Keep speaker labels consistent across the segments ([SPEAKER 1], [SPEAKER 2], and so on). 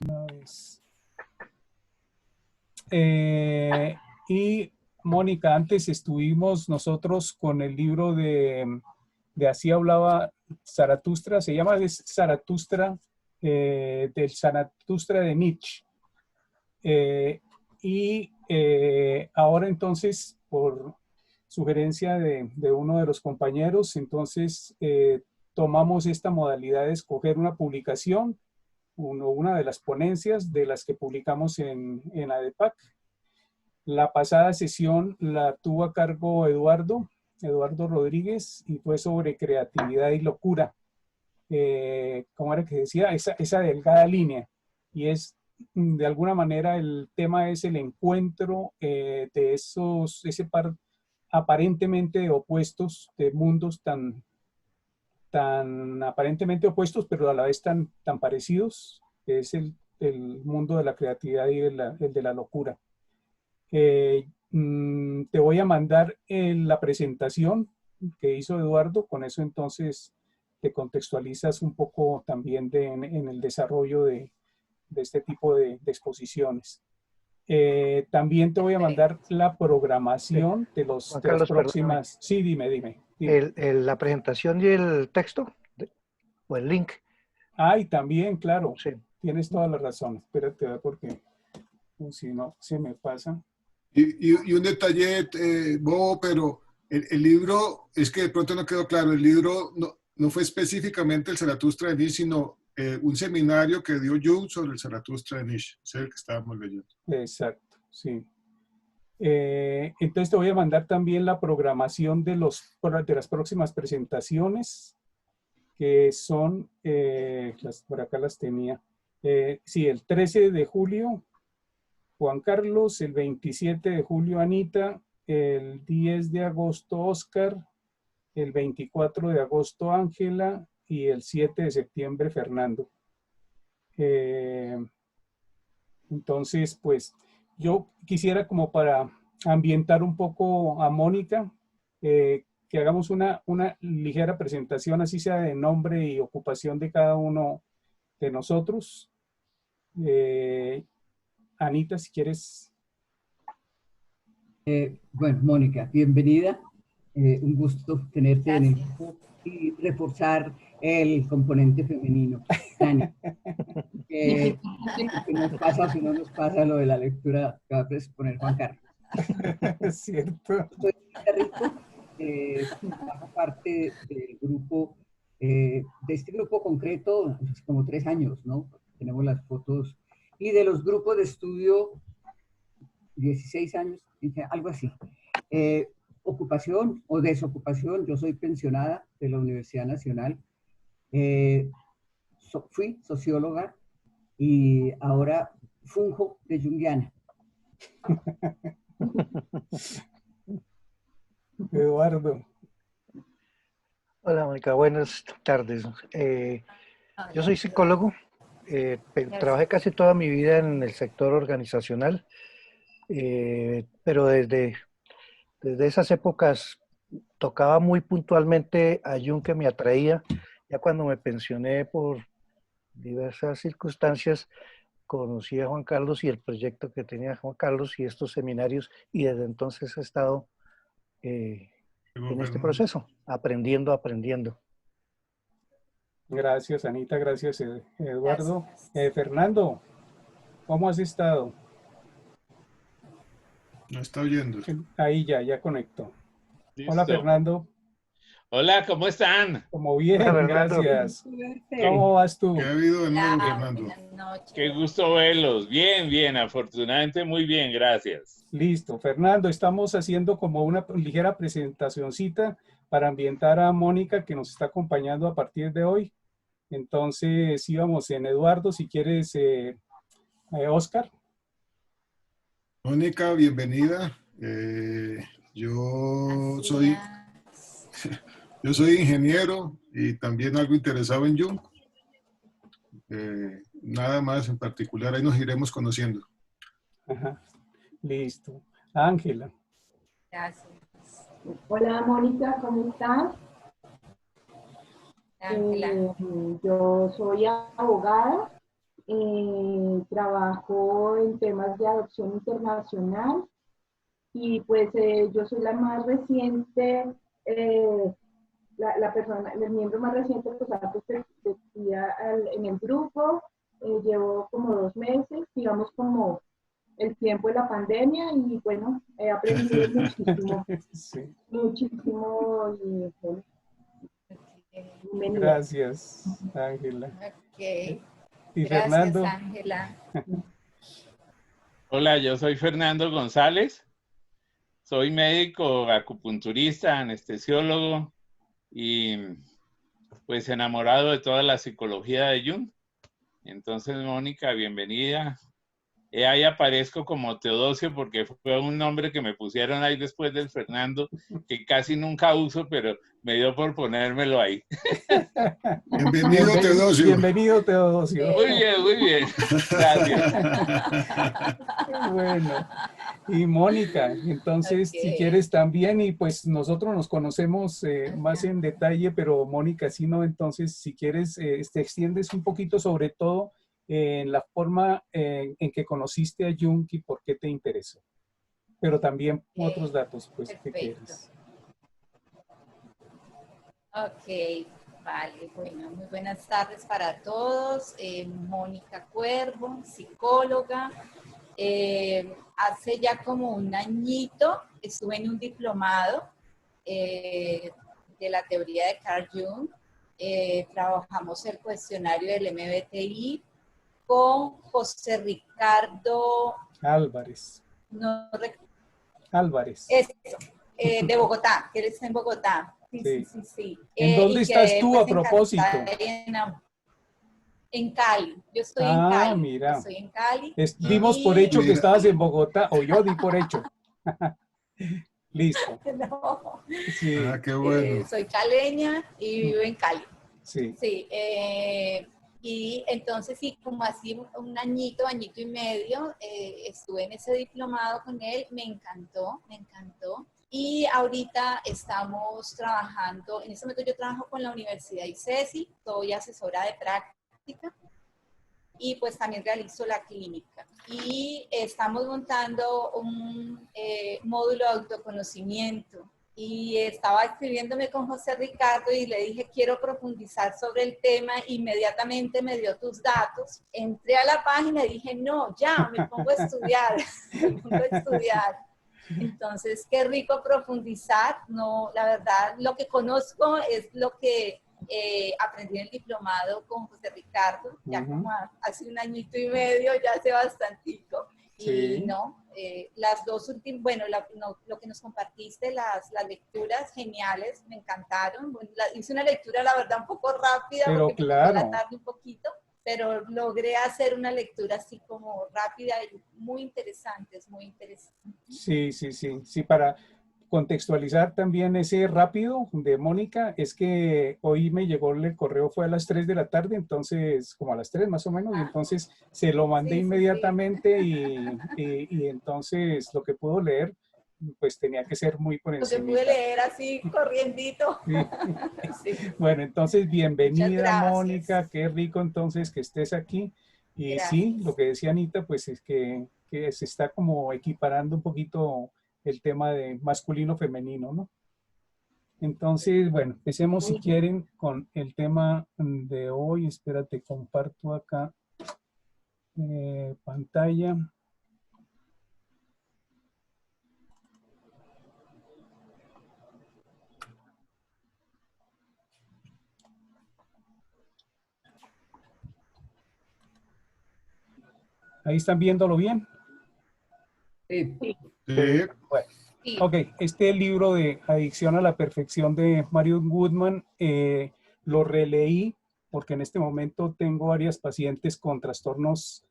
[SPEAKER 1] una vez. Y Mónica, antes estuvimos nosotros con el libro de Así hablaba Zaratustra, se llama Zaratustra, del Zaratustra de Nietzsche. Ahora entonces, por sugerencia de uno de los compañeros, entonces tomamos esta modalidad de escoger una publicación, una de las ponencias de las que publicamos en ADEPAC. La pasada sesión la tuvo a cargo Eduardo Rodríguez, y fue sobre creatividad y locura. ¿Cómo era que decía? Esa delgada línea. Y es, de alguna manera, el tema es el encuentro de ese par aparentemente opuestos, de mundos tan aparentemente opuestos, pero a la vez tan parecidos, que es el mundo de la creatividad y el de la locura. Te voy a mandar la presentación que hizo Eduardo, con eso entonces te contextualizas un poco también en el desarrollo de este tipo de exposiciones. También te voy a mandar la programación de
[SPEAKER 2] Juan
[SPEAKER 1] las
[SPEAKER 2] Carlos, perdóname.
[SPEAKER 1] próximas. Sí, dime.
[SPEAKER 2] La presentación y el texto, o el link.
[SPEAKER 1] Ah, y también, claro,
[SPEAKER 2] Sí.
[SPEAKER 1] tienes toda la razón. Espérate, porque si no, se me pasa.
[SPEAKER 3] Y un detalle, bobo, pero el libro, es que de pronto no quedó claro, el libro no fue específicamente el Zaratustra de Nietzsche, sino un seminario que dio Jung sobre el Zaratustra de Nietzsche, es el que estábamos leyendo.
[SPEAKER 1] Exacto, sí. Entonces te voy a mandar también la programación de las próximas presentaciones, que son, por acá las tenía. Sí, el 13 de julio, Juan Carlos; el 27 de julio, Anita; el 10 de agosto, Oscar; el 24 de agosto, Ángela; y el 7 de septiembre, Fernando. Entonces, pues, yo quisiera, como para ambientar un poco a Mónica, que hagamos una ligera presentación, así sea de nombre y ocupación de cada uno de nosotros. Anita, si quieres.
[SPEAKER 4] Bueno, Mónica, bienvenida. Un gusto tenerte en el grupo y reforzar el componente femenino. Dani, que nos pasa o si no nos pasa lo de la lectura que va a exponer Juan Carlos.
[SPEAKER 1] Es cierto.
[SPEAKER 4] Soy Rico, hago parte del grupo, de este grupo concreto, como 3 años, ¿no? Tenemos las fotos, y de los grupos de estudio, 16 años, algo así. Ocupación o desocupación, yo soy pensionada de la Universidad Nacional, fui socióloga y ahora funjo de junguiana.
[SPEAKER 1] Eduardo.
[SPEAKER 2] Hola, Mónica, buenas tardes. Yo soy psicólogo, trabajé casi toda mi vida en el sector organizacional, pero desde esas épocas tocaba muy puntualmente a Jung, que me atraía. Ya cuando me pensioné por diversas circunstancias, conocí a Juan Carlos y el proyecto que tenía Juan Carlos y estos seminarios, y desde entonces he estado en este proceso, aprendiendo.
[SPEAKER 1] Gracias, Anita, gracias, Eduardo. Fernando, ¿cómo has estado?
[SPEAKER 3] No está oyendo.
[SPEAKER 1] Ahí ya conectó.
[SPEAKER 5] Listo.
[SPEAKER 1] Hola, Fernando.
[SPEAKER 5] Hola, ¿cómo están?
[SPEAKER 1] Como bien,
[SPEAKER 2] Hola,
[SPEAKER 1] gracias. ¿Cómo vas tú?
[SPEAKER 3] ¿Qué ha habido de nuevo, Fernando?
[SPEAKER 5] Qué gusto verlos. Bien, afortunadamente muy bien, gracias.
[SPEAKER 1] Listo, Fernando, estamos haciendo como una ligera presentacioncita para ambientar a Mónica, que nos está acompañando a partir de hoy. Entonces, íbamos en Eduardo, si quieres, Oscar.
[SPEAKER 3] Mónica, bienvenida. Yo soy ingeniero y también algo interesado en Jung. Nada más en particular, ahí nos iremos conociendo.
[SPEAKER 1] Ajá. Listo. Ángela.
[SPEAKER 6] Gracias. Hola, Mónica, ¿cómo estás? Ángela. Yo soy abogada trabajo en temas de adopción internacional y pues yo soy la más reciente, la persona, el miembro más reciente pues, en el grupo. Llevo como 2 meses, digamos como el tiempo de la pandemia y bueno, he aprendido muchísimo,
[SPEAKER 1] Sí.
[SPEAKER 6] muchísimo y bueno, bienvenida.
[SPEAKER 1] Gracias, Ángela.
[SPEAKER 7] Ok,
[SPEAKER 1] ¿Y
[SPEAKER 7] gracias,
[SPEAKER 1] Fernando?
[SPEAKER 7] Ángela.
[SPEAKER 5] Hola, yo soy Fernando González. Soy médico, acupunturista, anestesiólogo y pues enamorado de toda la psicología de Jung. Entonces, Mónica, bienvenida. Ahí aparezco como Teodosio porque fue un nombre que me pusieron ahí después del Fernando, que casi nunca uso, pero me dio por ponérmelo ahí.
[SPEAKER 3] Bienvenido, Teodosio.
[SPEAKER 1] Bienvenido, Teodosio.
[SPEAKER 5] Muy bien, muy bien. Gracias.
[SPEAKER 1] Bueno, y Mónica, entonces si quieres también, y pues nosotros nos conocemos más en detalle, pero Mónica sí no, entonces si quieres te extiendes un poquito sobre todo en la forma en que conociste a Jung y por qué te interesó, pero también otros datos, pues, que quieres.
[SPEAKER 7] Ok, vale, bueno, muy buenas tardes para todos. Mónica Cuervo, psicóloga. Hace ya como un añito estuve en un diplomado de la teoría de Carl Jung. Trabajamos el cuestionario del MBTI con José Ricardo
[SPEAKER 1] Álvarez.
[SPEAKER 7] No,
[SPEAKER 1] Álvarez.
[SPEAKER 7] eso, de Bogotá, que él está en Bogotá. Sí.
[SPEAKER 1] ¿En dónde estás tú,
[SPEAKER 7] pues,
[SPEAKER 1] a propósito?
[SPEAKER 7] En Cali. Yo estoy en Cali.
[SPEAKER 1] Mira.
[SPEAKER 7] Estoy en Cali.
[SPEAKER 1] Dimos por hecho que estabas en Bogotá, o yo di por hecho. Listo.
[SPEAKER 7] No.
[SPEAKER 1] Sí.
[SPEAKER 3] Qué bueno.
[SPEAKER 7] Soy caleña y vivo en Cali.
[SPEAKER 1] Sí.
[SPEAKER 7] Sí. Y entonces, sí, como así un añito y medio, estuve en ese diplomado con él, me encantó. Y ahorita estamos trabajando, en este momento yo trabajo con la Universidad ICESI, soy asesora de práctica y pues también realizo la clínica. Y estamos montando un módulo de autoconocimiento. Y estaba escribiéndome con José Ricardo y le dije, quiero profundizar sobre el tema. Inmediatamente me dio tus datos. Entré a la página y dije, no, ya, me pongo a estudiar. Entonces, qué rico profundizar. No, la verdad, lo que conozco es lo que aprendí en el diplomado con José Ricardo, ya como hace un añito y medio, ya hace bastantico.
[SPEAKER 1] Sí.
[SPEAKER 7] Y no, las dos últimas, bueno, lo que nos compartiste, las lecturas geniales, me encantaron. Bueno, hice una lectura, la verdad, un poco rápida,
[SPEAKER 1] pero
[SPEAKER 7] porque
[SPEAKER 1] claro,
[SPEAKER 7] me tocó la tarde un poquito, pero logré hacer una lectura así como rápida y muy interesante, es muy interesante.
[SPEAKER 1] Sí, para contextualizar también ese rápido de Mónica, es que hoy me llegó el correo, fue a las 3 de la tarde, entonces, como a las 3 más o menos, y entonces se lo mandé inmediatamente. Y entonces lo que pudo leer, pues tenía que ser muy por encima.
[SPEAKER 7] Lo que pude leer así, corriendito.
[SPEAKER 1] Bueno, entonces, bienvenida, Mónica, qué rico entonces que estés aquí. Y gracias. Sí, lo que decía Anita, pues es que se está como equiparando un poquito el tema de masculino-femenino, ¿no? Entonces, bueno, empecemos si quieren con el tema de hoy. Espérate, comparto acá pantalla. ¿Ahí están viéndolo bien?
[SPEAKER 4] Sí.
[SPEAKER 1] Bueno, ok, este libro de Adicción a la Perfección de Mario Goodman lo releí porque en este momento tengo varias pacientes con trastornos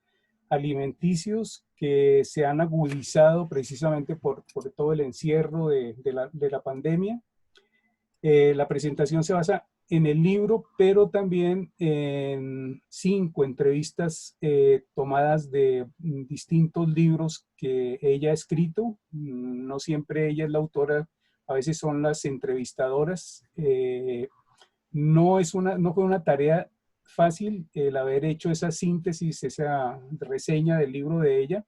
[SPEAKER 1] alimenticios que se han agudizado precisamente por todo el encierro de la pandemia. La presentación se basa en el libro, pero también en 5 entrevistas tomadas de distintos libros que ella ha escrito. No siempre ella es la autora, a veces son las entrevistadoras. No fue una tarea fácil el haber hecho esa síntesis, esa reseña del libro de ella,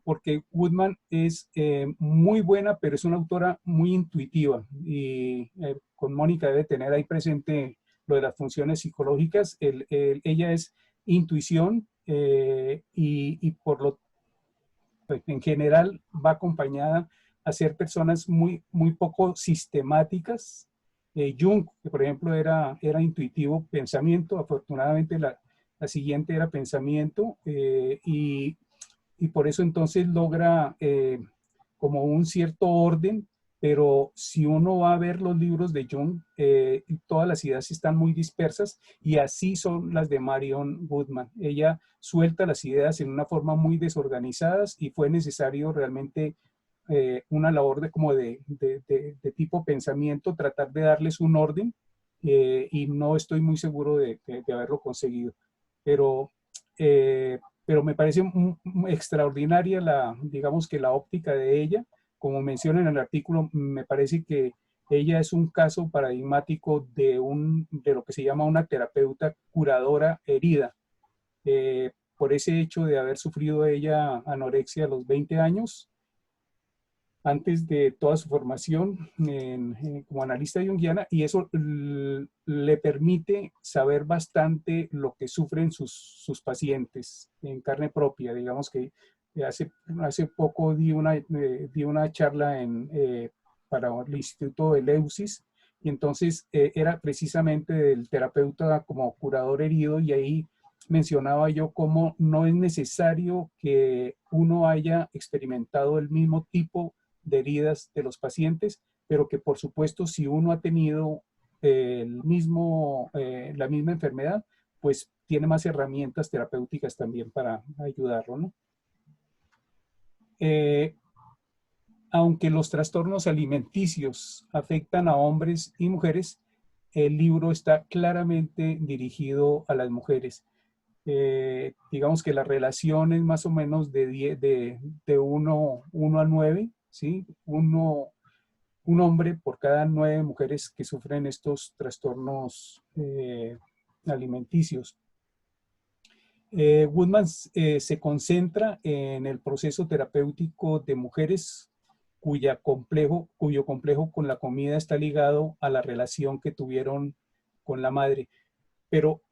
[SPEAKER 1] porque Goodman es muy buena, pero es una autora muy intuitiva. Y con Mónica debe tener ahí presente lo de las funciones psicológicas. Ella es intuición y por lo pues, en general va acompañada a ser personas muy poco sistemáticas. Jung, que por ejemplo era intuitivo pensamiento, afortunadamente la siguiente era pensamiento, y por eso entonces logra como un cierto orden, pero si uno va a ver los libros de Jung, todas las ideas están muy dispersas y así son las de Marion Goodman. Ella suelta las ideas en una forma muy desorganizadas y fue necesario realmente una labor de tipo pensamiento, tratar de darles un orden, y no estoy muy seguro de haberlo conseguido. Pero pero me parece extraordinaria digamos que la óptica de ella. Como menciona en el artículo, me parece que ella es un caso paradigmático de lo que se llama una terapeuta curadora herida. Por ese hecho de haber sufrido ella anorexia a los 20 años, antes de toda su formación como analista junguiana, y eso le permite saber bastante lo que sufren sus pacientes en carne propia. Digamos que hace poco di una charla para el Instituto Eleusis, y entonces era precisamente del terapeuta como curador herido, y ahí mencionaba yo cómo no es necesario que uno haya experimentado el mismo tipo de heridas de los pacientes, pero que por supuesto si uno ha tenido la misma enfermedad, pues tiene más herramientas terapéuticas también para ayudarlo, ¿no? Aunque los trastornos alimenticios afectan a hombres y mujeres, el libro está claramente dirigido a las mujeres. Digamos que la relación es más o menos de 1 a 9, ¿sí? Un hombre por cada 9 mujeres que sufren estos trastornos alimenticios. Goodman se concentra en el proceso terapéutico de mujeres cuyo complejo con la comida está ligado a la relación que tuvieron con la madre, pero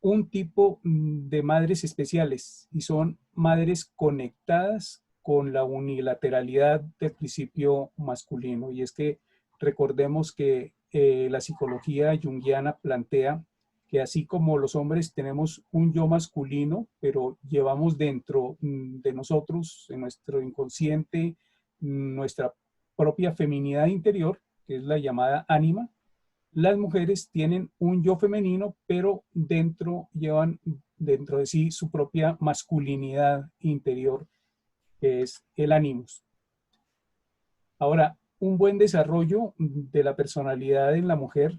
[SPEAKER 1] un tipo de madres especiales, y son madres conectadas con la unilateralidad del principio masculino. Y es que recordemos que la psicología junguiana plantea que así como los hombres tenemos un yo masculino, pero llevamos dentro de nosotros, en nuestro inconsciente, nuestra propia feminidad interior, que es la llamada ánima. Las mujeres tienen un yo femenino, pero llevan dentro de sí su propia masculinidad interior, que es el animus. Ahora, un buen desarrollo de la personalidad en la mujer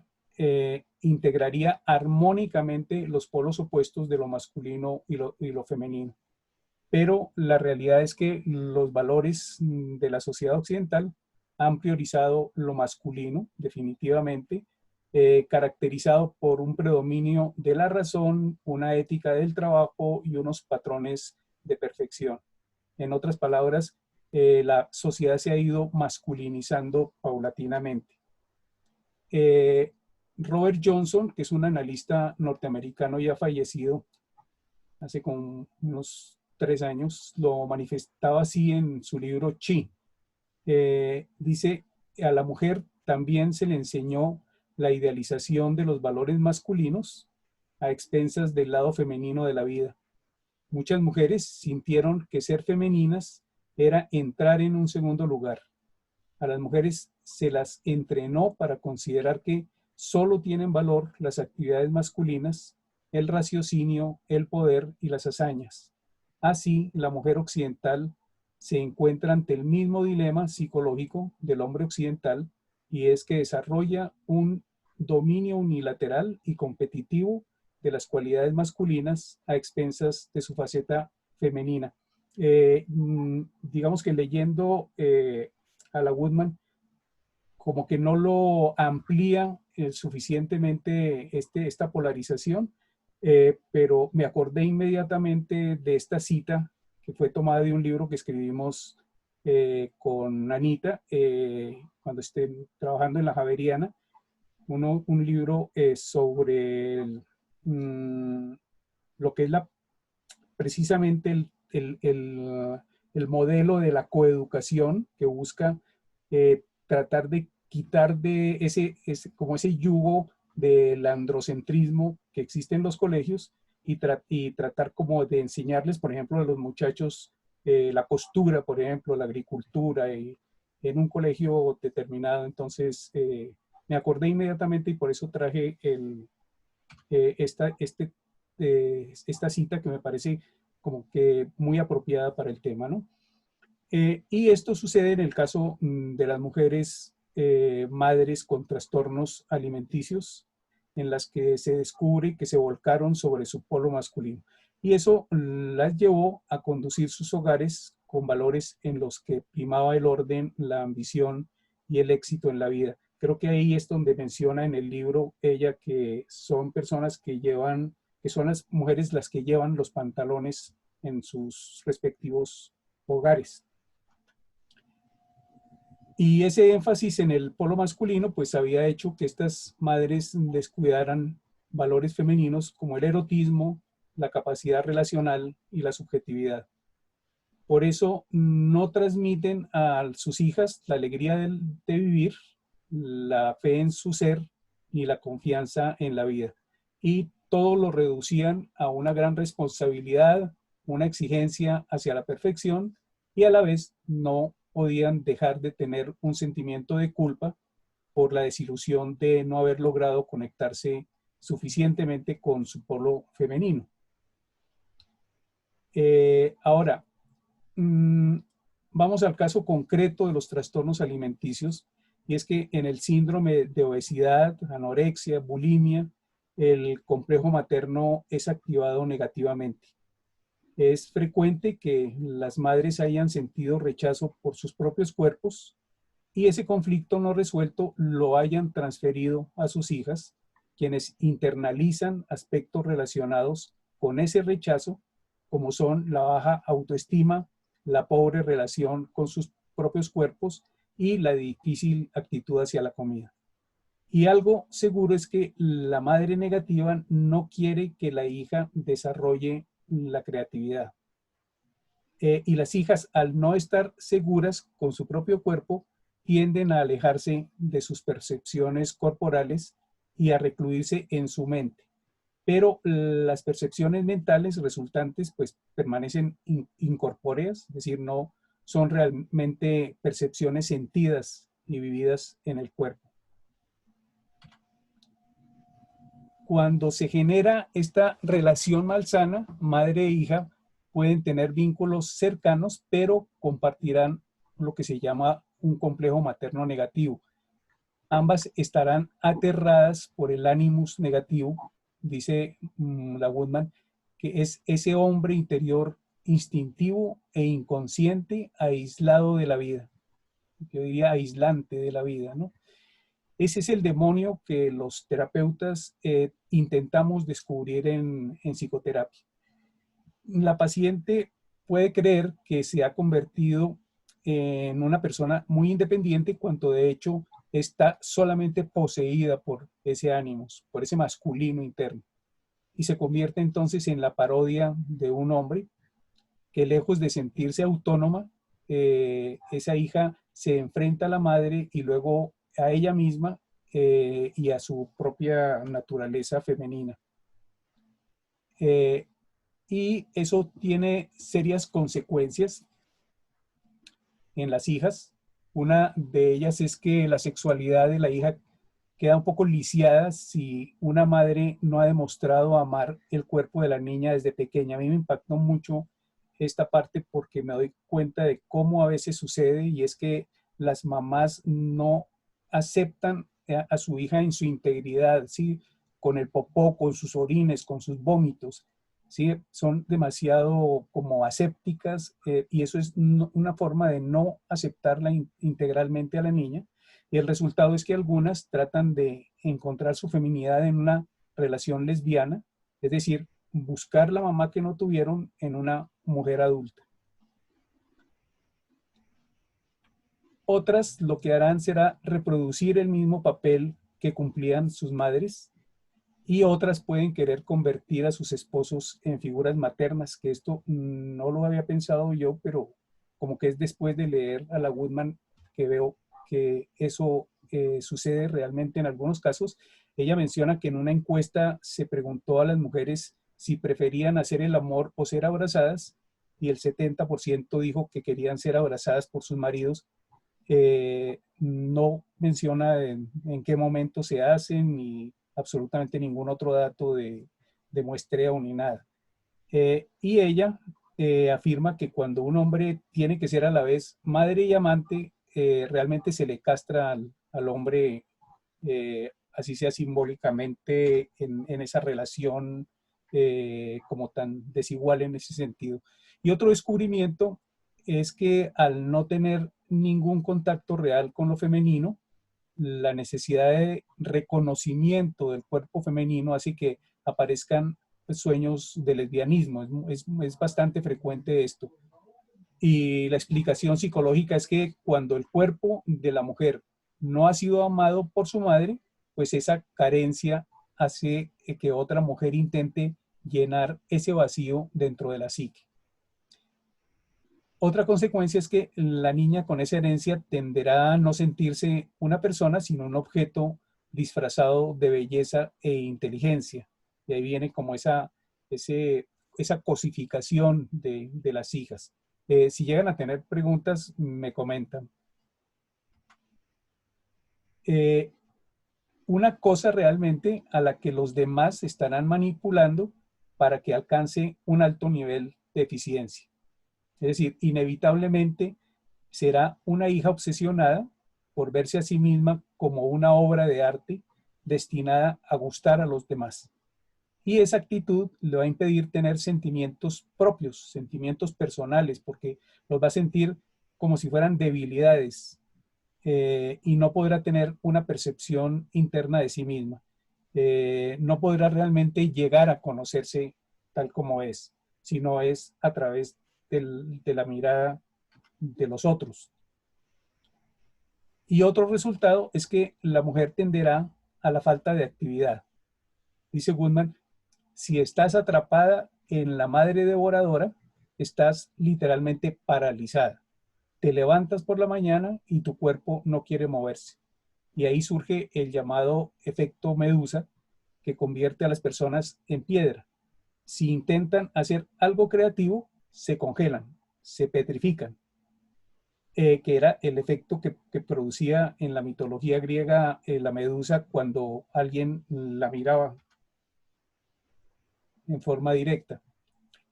[SPEAKER 1] integraría armónicamente los polos opuestos de lo masculino y lo femenino. Pero la realidad es que los valores de la sociedad occidental han priorizado lo masculino, definitivamente, caracterizado por un predominio de la razón, una ética del trabajo y unos patrones de perfección. En otras palabras, la sociedad se ha ido masculinizando paulatinamente. Robert Johnson, que es un analista norteamericano ya fallecido hace como unos 3 años, lo manifestaba así en su libro Chi. Dice, a la mujer también se le enseñó la idealización de los valores masculinos a expensas del lado femenino de la vida. Muchas mujeres sintieron que ser femeninas era entrar en un segundo lugar. A las mujeres se las entrenó para considerar que solo tienen valor las actividades masculinas, el raciocinio, el poder y las hazañas. Así, la mujer occidental se encuentra ante el mismo dilema psicológico del hombre occidental, y es que desarrolla un dominio unilateral y competitivo de las cualidades masculinas a expensas de su faceta femenina. Digamos que leyendo a la Goodman, como que no lo amplía suficientemente esta polarización, pero me acordé inmediatamente de esta cita que fue tomada de un libro que escribimos con Anita cuando esté trabajando en la Javeriana, un libro sobre lo que es precisamente el modelo de la coeducación que busca tratar de quitar de como ese yugo del androcentrismo que existe en los colegios y tratar como de enseñarles, por ejemplo, a los muchachos la costura, por ejemplo, la agricultura, en un colegio determinado. Entonces, me acordé inmediatamente y por eso traje esta cita que me parece como que muy apropiada para el tema, ¿no? Y esto sucede en el caso de las mujeres madres con trastornos alimenticios, en las que se descubre que se volcaron sobre su polo masculino. Y eso las llevó a conducir sus hogares con valores en los que primaba el orden, la ambición y el éxito en la vida. Creo que ahí es donde menciona en el libro ella que son personas que son las mujeres las que llevan los pantalones en sus respectivos hogares. Y ese énfasis en el polo masculino pues había hecho que estas madres descuidaran valores femeninos como el erotismo, la capacidad relacional y la subjetividad. Por eso no transmiten a sus hijas la alegría de vivir, la fe en su ser y la confianza en la vida. Y todo lo reducían a una gran responsabilidad, una exigencia hacia la perfección y a la vez no podían dejar de tener un sentimiento de culpa por la desilusión de no haber logrado conectarse suficientemente con su polo femenino. Ahora, vamos al caso concreto de los trastornos alimenticios, y es que en el síndrome de obesidad, anorexia, bulimia, el complejo materno es activado negativamente. Es frecuente que las madres hayan sentido rechazo por sus propios cuerpos y ese conflicto no resuelto lo hayan transferido a sus hijas, quienes internalizan aspectos relacionados con ese rechazo, como son la baja autoestima, la pobre relación con sus propios cuerpos y la difícil actitud hacia la comida. Y algo seguro es que la madre negativa no quiere que la hija desarrolle la creatividad. Y las hijas, al no estar seguras con su propio cuerpo, tienden a alejarse de sus percepciones corporales y a recluirse en su mente. Pero las percepciones mentales resultantes pues permanecen incorpóreas, es decir, no son realmente percepciones sentidas y vividas en el cuerpo. Cuando se genera esta relación malsana, madre e hija pueden tener vínculos cercanos, pero compartirán lo que se llama un complejo materno negativo. Ambas estarán aterradas por el animus negativo, dice la Woodman, que es ese hombre interior instintivo e inconsciente, aislado de la vida. Yo diría aislante de la vida, ¿no? Ese es el demonio que los terapeutas intentamos descubrir en psicoterapia. La paciente puede creer que se ha convertido en una persona muy independiente cuando de hecho está solamente poseída por ese ánimo, por ese masculino interno. Y se convierte entonces en la parodia de un hombre que lejos de sentirse autónoma, esa hija se enfrenta a la madre y luego a ella misma y a su propia naturaleza femenina. Y eso tiene serias consecuencias en las hijas. Una de ellas es que la sexualidad de la hija queda un poco lisiada si una madre no ha demostrado amar el cuerpo de la niña desde pequeña. A mí me impactó mucho esta parte porque me doy cuenta de cómo a veces sucede, y es que las mamás no aceptan a su hija en su integridad, ¿sí? Con el popó, con sus orines, con sus vómitos, ¿sí? Son demasiado como asépticas y eso es una forma de no aceptarla integralmente a la niña. Y el resultado es que algunas tratan de encontrar su feminidad en una relación lesbiana Es decir, buscar la mamá que no tuvieron en una mujer adulta. Otras lo que harán será reproducir el mismo papel que cumplían sus madres, y otras pueden querer convertir a sus esposos en figuras maternas, que esto no lo había pensado yo, pero como que es después de leer a la Goodman que veo que eso sucede realmente en algunos casos. Ella menciona que en una encuesta se preguntó a las mujeres si preferían hacer el amor o ser abrazadas, y el 70% dijo que querían ser abrazadas por sus maridos. No menciona en qué momento se hacen, ni absolutamente ningún otro dato de muestreo ni nada. Y ella afirma que cuando un hombre tiene que ser a la vez madre y amante, realmente se le castra al hombre, así sea simbólicamente, en esa relación como tan desigual en ese sentido. Y otro descubrimiento es que al no tener ningún contacto real con lo femenino, la necesidad de reconocimiento del cuerpo femenino hace que aparezcan sueños de lesbianismo. Es bastante frecuente esto. Y la explicación psicológica es que cuando el cuerpo de la mujer no ha sido amado por su madre, pues esa carencia hace que otra mujer intente llenar ese vacío dentro de la psique. Otra consecuencia es que la niña con esa herencia tenderá a no sentirse una persona, sino un objeto disfrazado de belleza e inteligencia. Y ahí viene como esa cosificación de las hijas. Si llegan a tener preguntas, me comentan. Una cosa realmente a la que los demás estarán manipulando para que alcance un alto nivel de eficiencia. Es decir, inevitablemente será una hija obsesionada por verse a sí misma como una obra de arte destinada a gustar a los demás. Y esa actitud le va a impedir tener sentimientos propios, sentimientos personales, porque los va a sentir como si fueran debilidades, y no podrá tener una percepción interna de sí misma. No podrá realmente llegar a conocerse tal como es, sino es a través de la mirada de los otros. Y otro resultado es que la mujer tenderá a la falta de actividad. Dice Goodman, si estás atrapada en la madre devoradora, estás literalmente paralizada. Te levantas por la mañana y tu cuerpo no quiere moverse. Y ahí surge el llamado efecto medusa, que convierte a las personas en piedra. Si intentan hacer algo creativo, se congelan, se petrifican, que era el efecto que producía en la mitología griega la medusa cuando alguien la miraba en forma directa.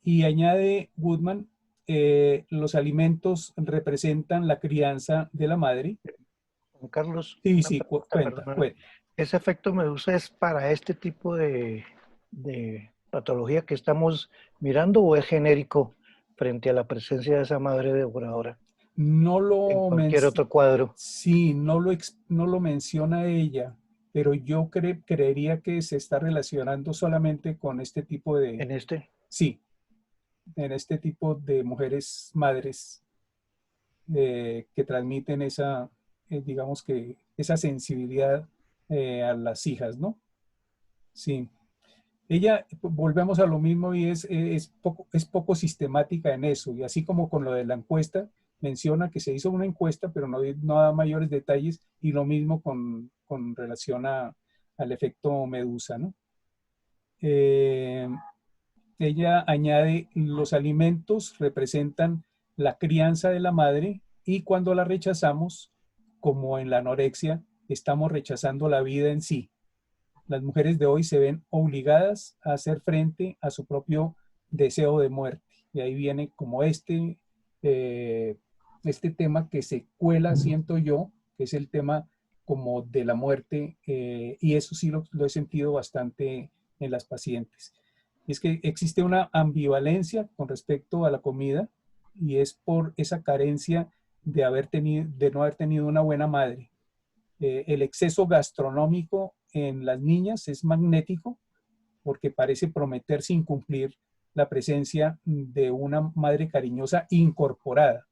[SPEAKER 1] Y añade Goodman, los alimentos representan la crianza de la madre.
[SPEAKER 2] Juan Carlos,
[SPEAKER 1] Sí, sí, cuenta.
[SPEAKER 2] ¿Ese efecto medusa es para este tipo de patología que estamos mirando o es genérico frente a la presencia de esa madre devoradora?
[SPEAKER 1] No lo
[SPEAKER 2] en cualquier otro cuadro.
[SPEAKER 1] Sí, no lo menciona ella, pero yo creería que se está relacionando solamente con este tipo de...
[SPEAKER 2] ¿En este?
[SPEAKER 1] Sí, en este tipo de mujeres madres que transmiten esa, digamos que, esa sensibilidad a las hijas, ¿no? Sí. Ella, volvemos a lo mismo, y es poco sistemática en eso, y así como con lo de la encuesta, menciona que se hizo una encuesta, pero no da mayores detalles, y lo mismo con relación al efecto medusa, ¿no? Ella añade, los alimentos representan la crianza de la madre, y cuando la rechazamos, como en la anorexia, estamos rechazando la vida en sí. Las mujeres de hoy se ven obligadas a hacer frente a su propio deseo de muerte. Y ahí viene como este tema que se cuela, siento yo, que es el tema como de la muerte, y eso sí lo he sentido bastante en las pacientes. Es que existe una ambivalencia con respecto a la comida, y es por esa carencia de no haber tenido una buena madre. El exceso gastronómico en las niñas es magnético, porque parece prometer sin cumplir la presencia de una madre cariñosa incorporada.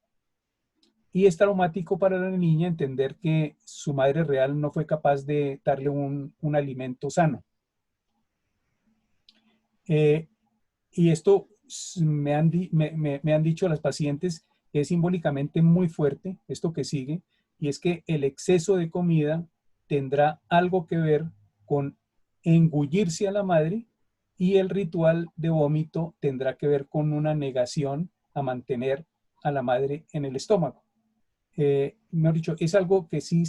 [SPEAKER 1] Y es traumático para la niña entender que su madre real no fue capaz de darle un alimento sano. Y esto me han dicho las pacientes que es simbólicamente muy fuerte, esto que sigue, y es que el exceso de comida tendrá algo que ver con engullirse a la madre, y el ritual de vómito tendrá que ver con una negación a mantener a la madre en el estómago. Mejor dicho, es algo que sí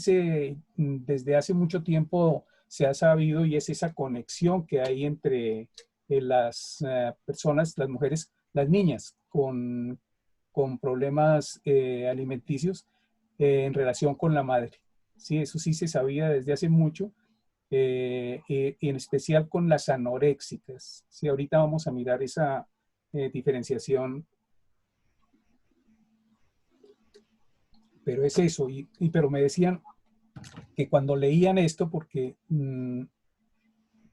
[SPEAKER 1] desde hace mucho tiempo se ha sabido, y es esa conexión que hay entre las personas, las mujeres, las niñas con problemas alimenticios en relación con la madre. Sí, eso sí se sabía desde hace mucho, en especial con las anoréxicas. Sí, ahorita vamos a mirar esa diferenciación. Pero es eso, pero me decían que cuando leían esto, porque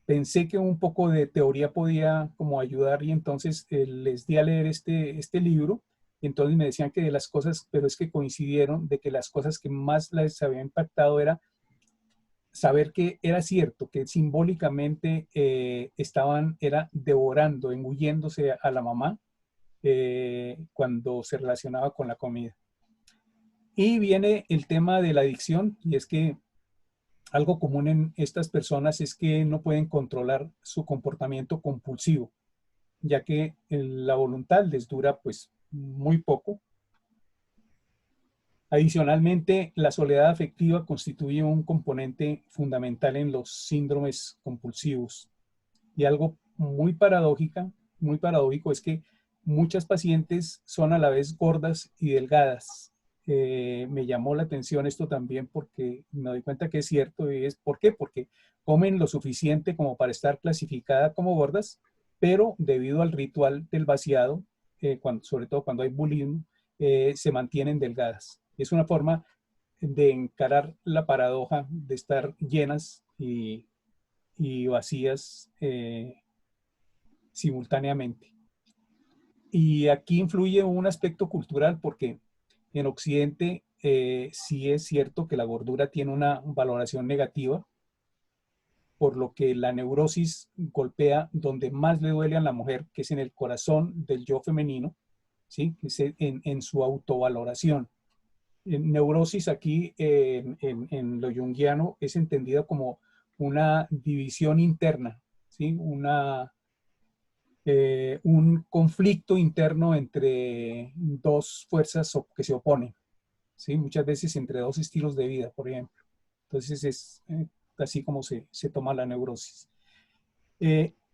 [SPEAKER 1] pensé que un poco de teoría podía como ayudar, y entonces les di a leer este libro, y entonces me decían que de las cosas, pero es que coincidieron de que las cosas que más les había impactado era saber que era cierto, que simbólicamente era devorando, engulléndose a la mamá cuando se relacionaba con la comida. Y viene el tema de la adicción, y es que algo común en estas personas es que no pueden controlar su comportamiento compulsivo, ya que la voluntad les dura pues muy poco. Adicionalmente, la soledad afectiva constituye un componente fundamental en los síndromes compulsivos. Y algo muy paradójico es que muchas pacientes son a la vez gordas y delgadas. Me llamó la atención esto también porque me doy cuenta que es cierto. Y es ¿por qué? Porque comen lo suficiente como para estar clasificada como gordas, pero debido al ritual del vaciado, sobre todo cuando hay bulimia, se mantienen delgadas. Es una forma de encarar la paradoja de estar llenas y vacías simultáneamente. Y aquí influye un aspecto cultural, porque en Occidente sí es cierto que la gordura tiene una valoración negativa, por lo que la neurosis golpea donde más le duele a la mujer, que es en el corazón del yo femenino, ¿sí? Es en su autovaloración. Neurosis aquí en lo junguiano es entendida como una división interna, ¿sí? Un conflicto interno entre dos fuerzas que se oponen, ¿sí? Muchas veces entre dos estilos de vida, por ejemplo. Entonces es así como se toma la neurosis.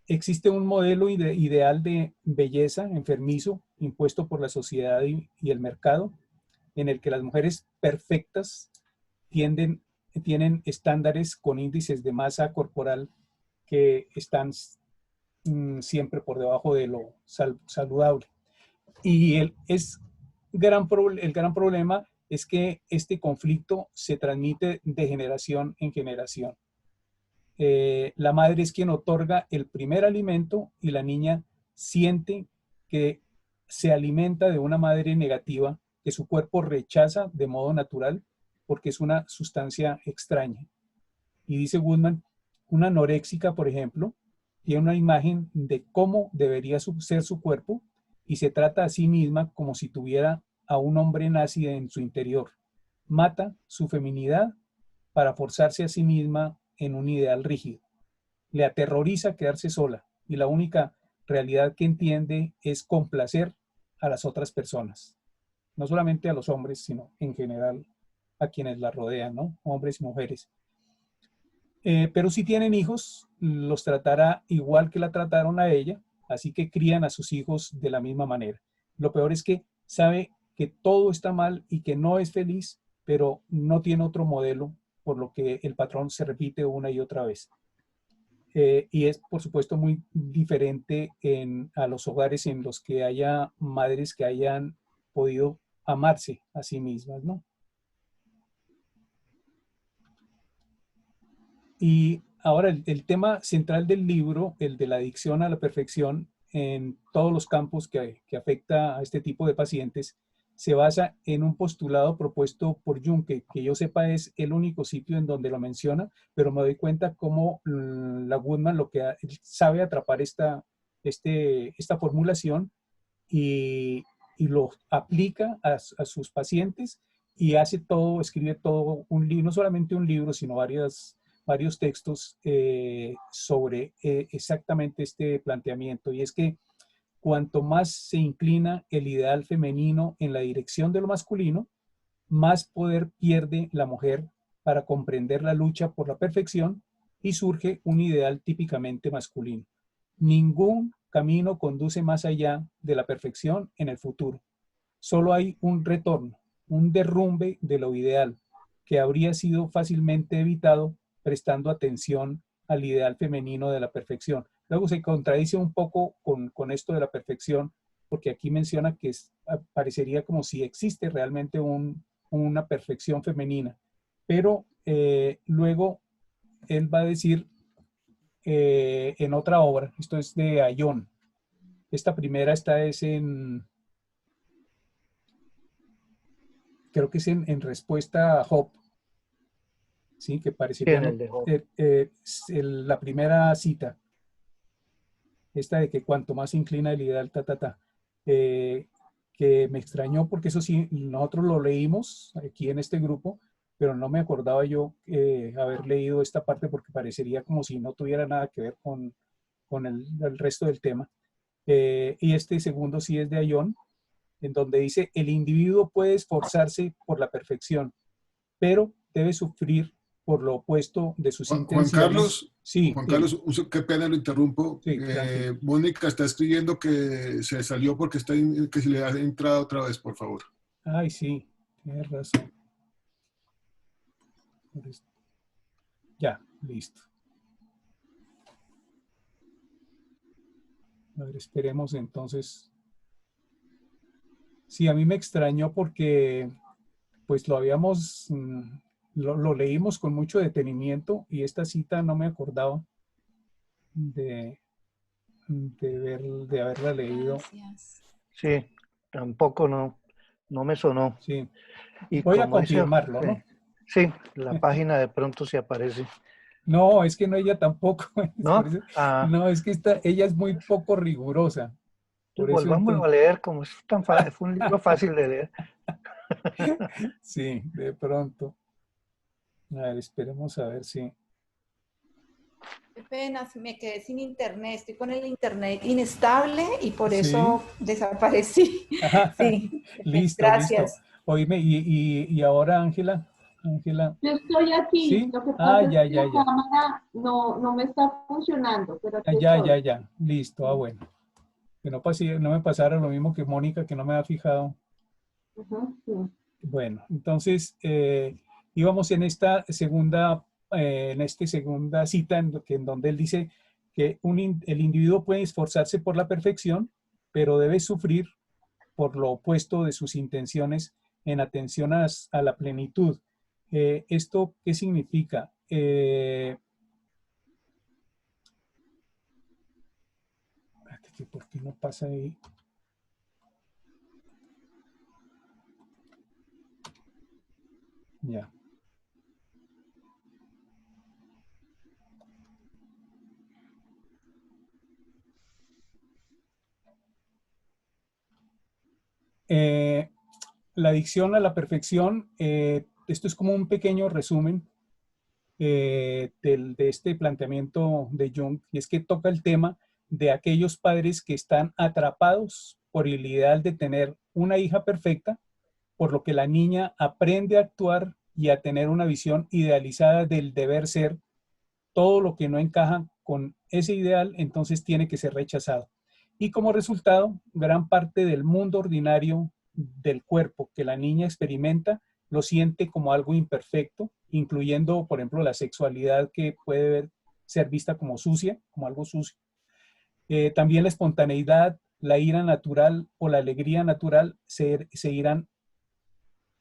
[SPEAKER 1] Existe un modelo ideal de belleza enfermizo impuesto por la sociedad y el mercado, en el que las mujeres perfectas tienen estándares con índices de masa corporal que están siempre por debajo de lo saludable. Y el gran problema es que este conflicto se transmite de generación en generación. La madre es quien otorga el primer alimento, y la niña siente que se alimenta de una madre negativa que su cuerpo rechaza de modo natural porque es una sustancia extraña. Y dice Goodman, una anoréxica, por ejemplo, tiene una imagen de cómo debería ser su cuerpo, y se trata a sí misma como si tuviera a un hombre nazi en su interior. Mata su feminidad para forzarse a sí misma en un ideal rígido. Le aterroriza quedarse sola, y la única realidad que entiende es complacer a las otras personas. No solamente a los hombres, sino en general a quienes la rodean, ¿no? Hombres y mujeres. Pero si tienen hijos, los tratará igual que la trataron a ella, así que crían a sus hijos de la misma manera. Lo peor es que sabe que todo está mal y que no es feliz, pero no tiene otro modelo, por lo que el patrón se repite una y otra vez. Y es, por supuesto, muy diferente a los hogares en los que haya madres que hayan podido amarse a sí mismas, ¿no? Y ahora, el tema central del libro, el de la adicción a la perfección en todos los campos que afecta a este tipo de pacientes, se basa en un postulado propuesto por Jung, que yo sepa es el único sitio en donde lo menciona, pero me doy cuenta cómo la Goodman sabe atrapar esta formulación y lo aplica a sus pacientes y hace todo, escribe todo un libro, no solamente un libro, sino varios textos sobre exactamente este planteamiento. Y es que cuanto más se inclina el ideal femenino en la dirección de lo masculino, más poder pierde la mujer para comprender la lucha por la perfección y surge un ideal típicamente masculino. Ningún camino conduce más allá de la perfección en el futuro. Solo hay un retorno, un derrumbe de lo ideal, que habría sido fácilmente evitado prestando atención al ideal femenino de la perfección. Luego se contradice un poco con esto de la perfección, porque aquí menciona que parecería como si existe realmente una perfección femenina. Pero luego él va a decir en otra obra, esto es de Ayón. Esta primera creo que es en respuesta a Job, ¿sí? Que parecería
[SPEAKER 2] el de Job.
[SPEAKER 1] La primera cita, esta de que cuanto más se inclina el ideal, que me extrañó porque eso sí, nosotros lo leímos aquí en este grupo, pero no me acordaba yo haber leído esta parte porque parecería como si no tuviera nada que ver con el resto del tema. Y este segundo sí es de Ayón, en donde dice, el individuo puede esforzarse por la perfección, pero debe sufrir por lo opuesto de sus
[SPEAKER 3] Juan
[SPEAKER 1] intenciones.
[SPEAKER 3] Carlos,
[SPEAKER 1] Sí,
[SPEAKER 3] Juan Carlos, qué pena lo interrumpo.
[SPEAKER 1] Sí,
[SPEAKER 3] Mónica está escribiendo que se salió porque que se le ha entrado otra vez, por favor.
[SPEAKER 1] Ay, sí, tienes razón. Ya, listo. A ver, esperemos entonces. Sí, a mí me extrañó porque pues lo leímos con mucho detenimiento y esta cita no me acordaba de haberla leído.
[SPEAKER 7] Gracias.
[SPEAKER 2] Sí, tampoco no me sonó.
[SPEAKER 1] Sí.
[SPEAKER 2] Y
[SPEAKER 1] Voy a
[SPEAKER 2] como dice,
[SPEAKER 1] confirmarlo, ¿no?
[SPEAKER 2] Sí, la página de pronto se aparece.
[SPEAKER 1] No, es que no, ella tampoco.
[SPEAKER 2] ¿No?
[SPEAKER 1] No, es que ella es muy poco rigurosa. Por eso
[SPEAKER 2] Volvámoslo a leer, como es fue un libro fácil de leer.
[SPEAKER 1] Sí, de pronto. A ver, esperemos a ver si.
[SPEAKER 7] Qué pena, me quedé sin internet. Estoy con el internet inestable y por eso desaparecí. Sí,
[SPEAKER 1] Listo,
[SPEAKER 7] gracias.
[SPEAKER 1] listo. Oíme, y ahora, Ángela.
[SPEAKER 6] Yo estoy aquí.
[SPEAKER 1] ¿Sí?
[SPEAKER 6] Lo que pasa es que la
[SPEAKER 1] Ya.
[SPEAKER 6] cámara no me está funcionando, pero aquí
[SPEAKER 1] Ya.
[SPEAKER 6] estoy.
[SPEAKER 1] Listo, bueno. Que no me pasara lo mismo que Mónica, que no me ha fijado.
[SPEAKER 6] Sí.
[SPEAKER 1] Bueno, entonces íbamos en esta segunda cita en donde él dice que el individuo puede esforzarse por la perfección, pero debe sufrir por lo opuesto de sus intenciones en atención a la plenitud. ¿Esto qué significa? ¿Por qué no pasa ahí? Ya. La adicción a la perfección, esto es como un pequeño resumen de este planteamiento de Jung, y es que toca el tema de aquellos padres que están atrapados por el ideal de tener una hija perfecta, por lo que la niña aprende a actuar y a tener una visión idealizada del deber ser. Todo lo que no encaja con ese ideal, entonces tiene que ser rechazado. Y como resultado, gran parte del mundo ordinario del cuerpo que la niña experimenta lo siente como algo imperfecto, incluyendo, por ejemplo, la sexualidad que puede ser vista como sucia, como algo sucio. También la espontaneidad, la ira natural o la alegría natural se irán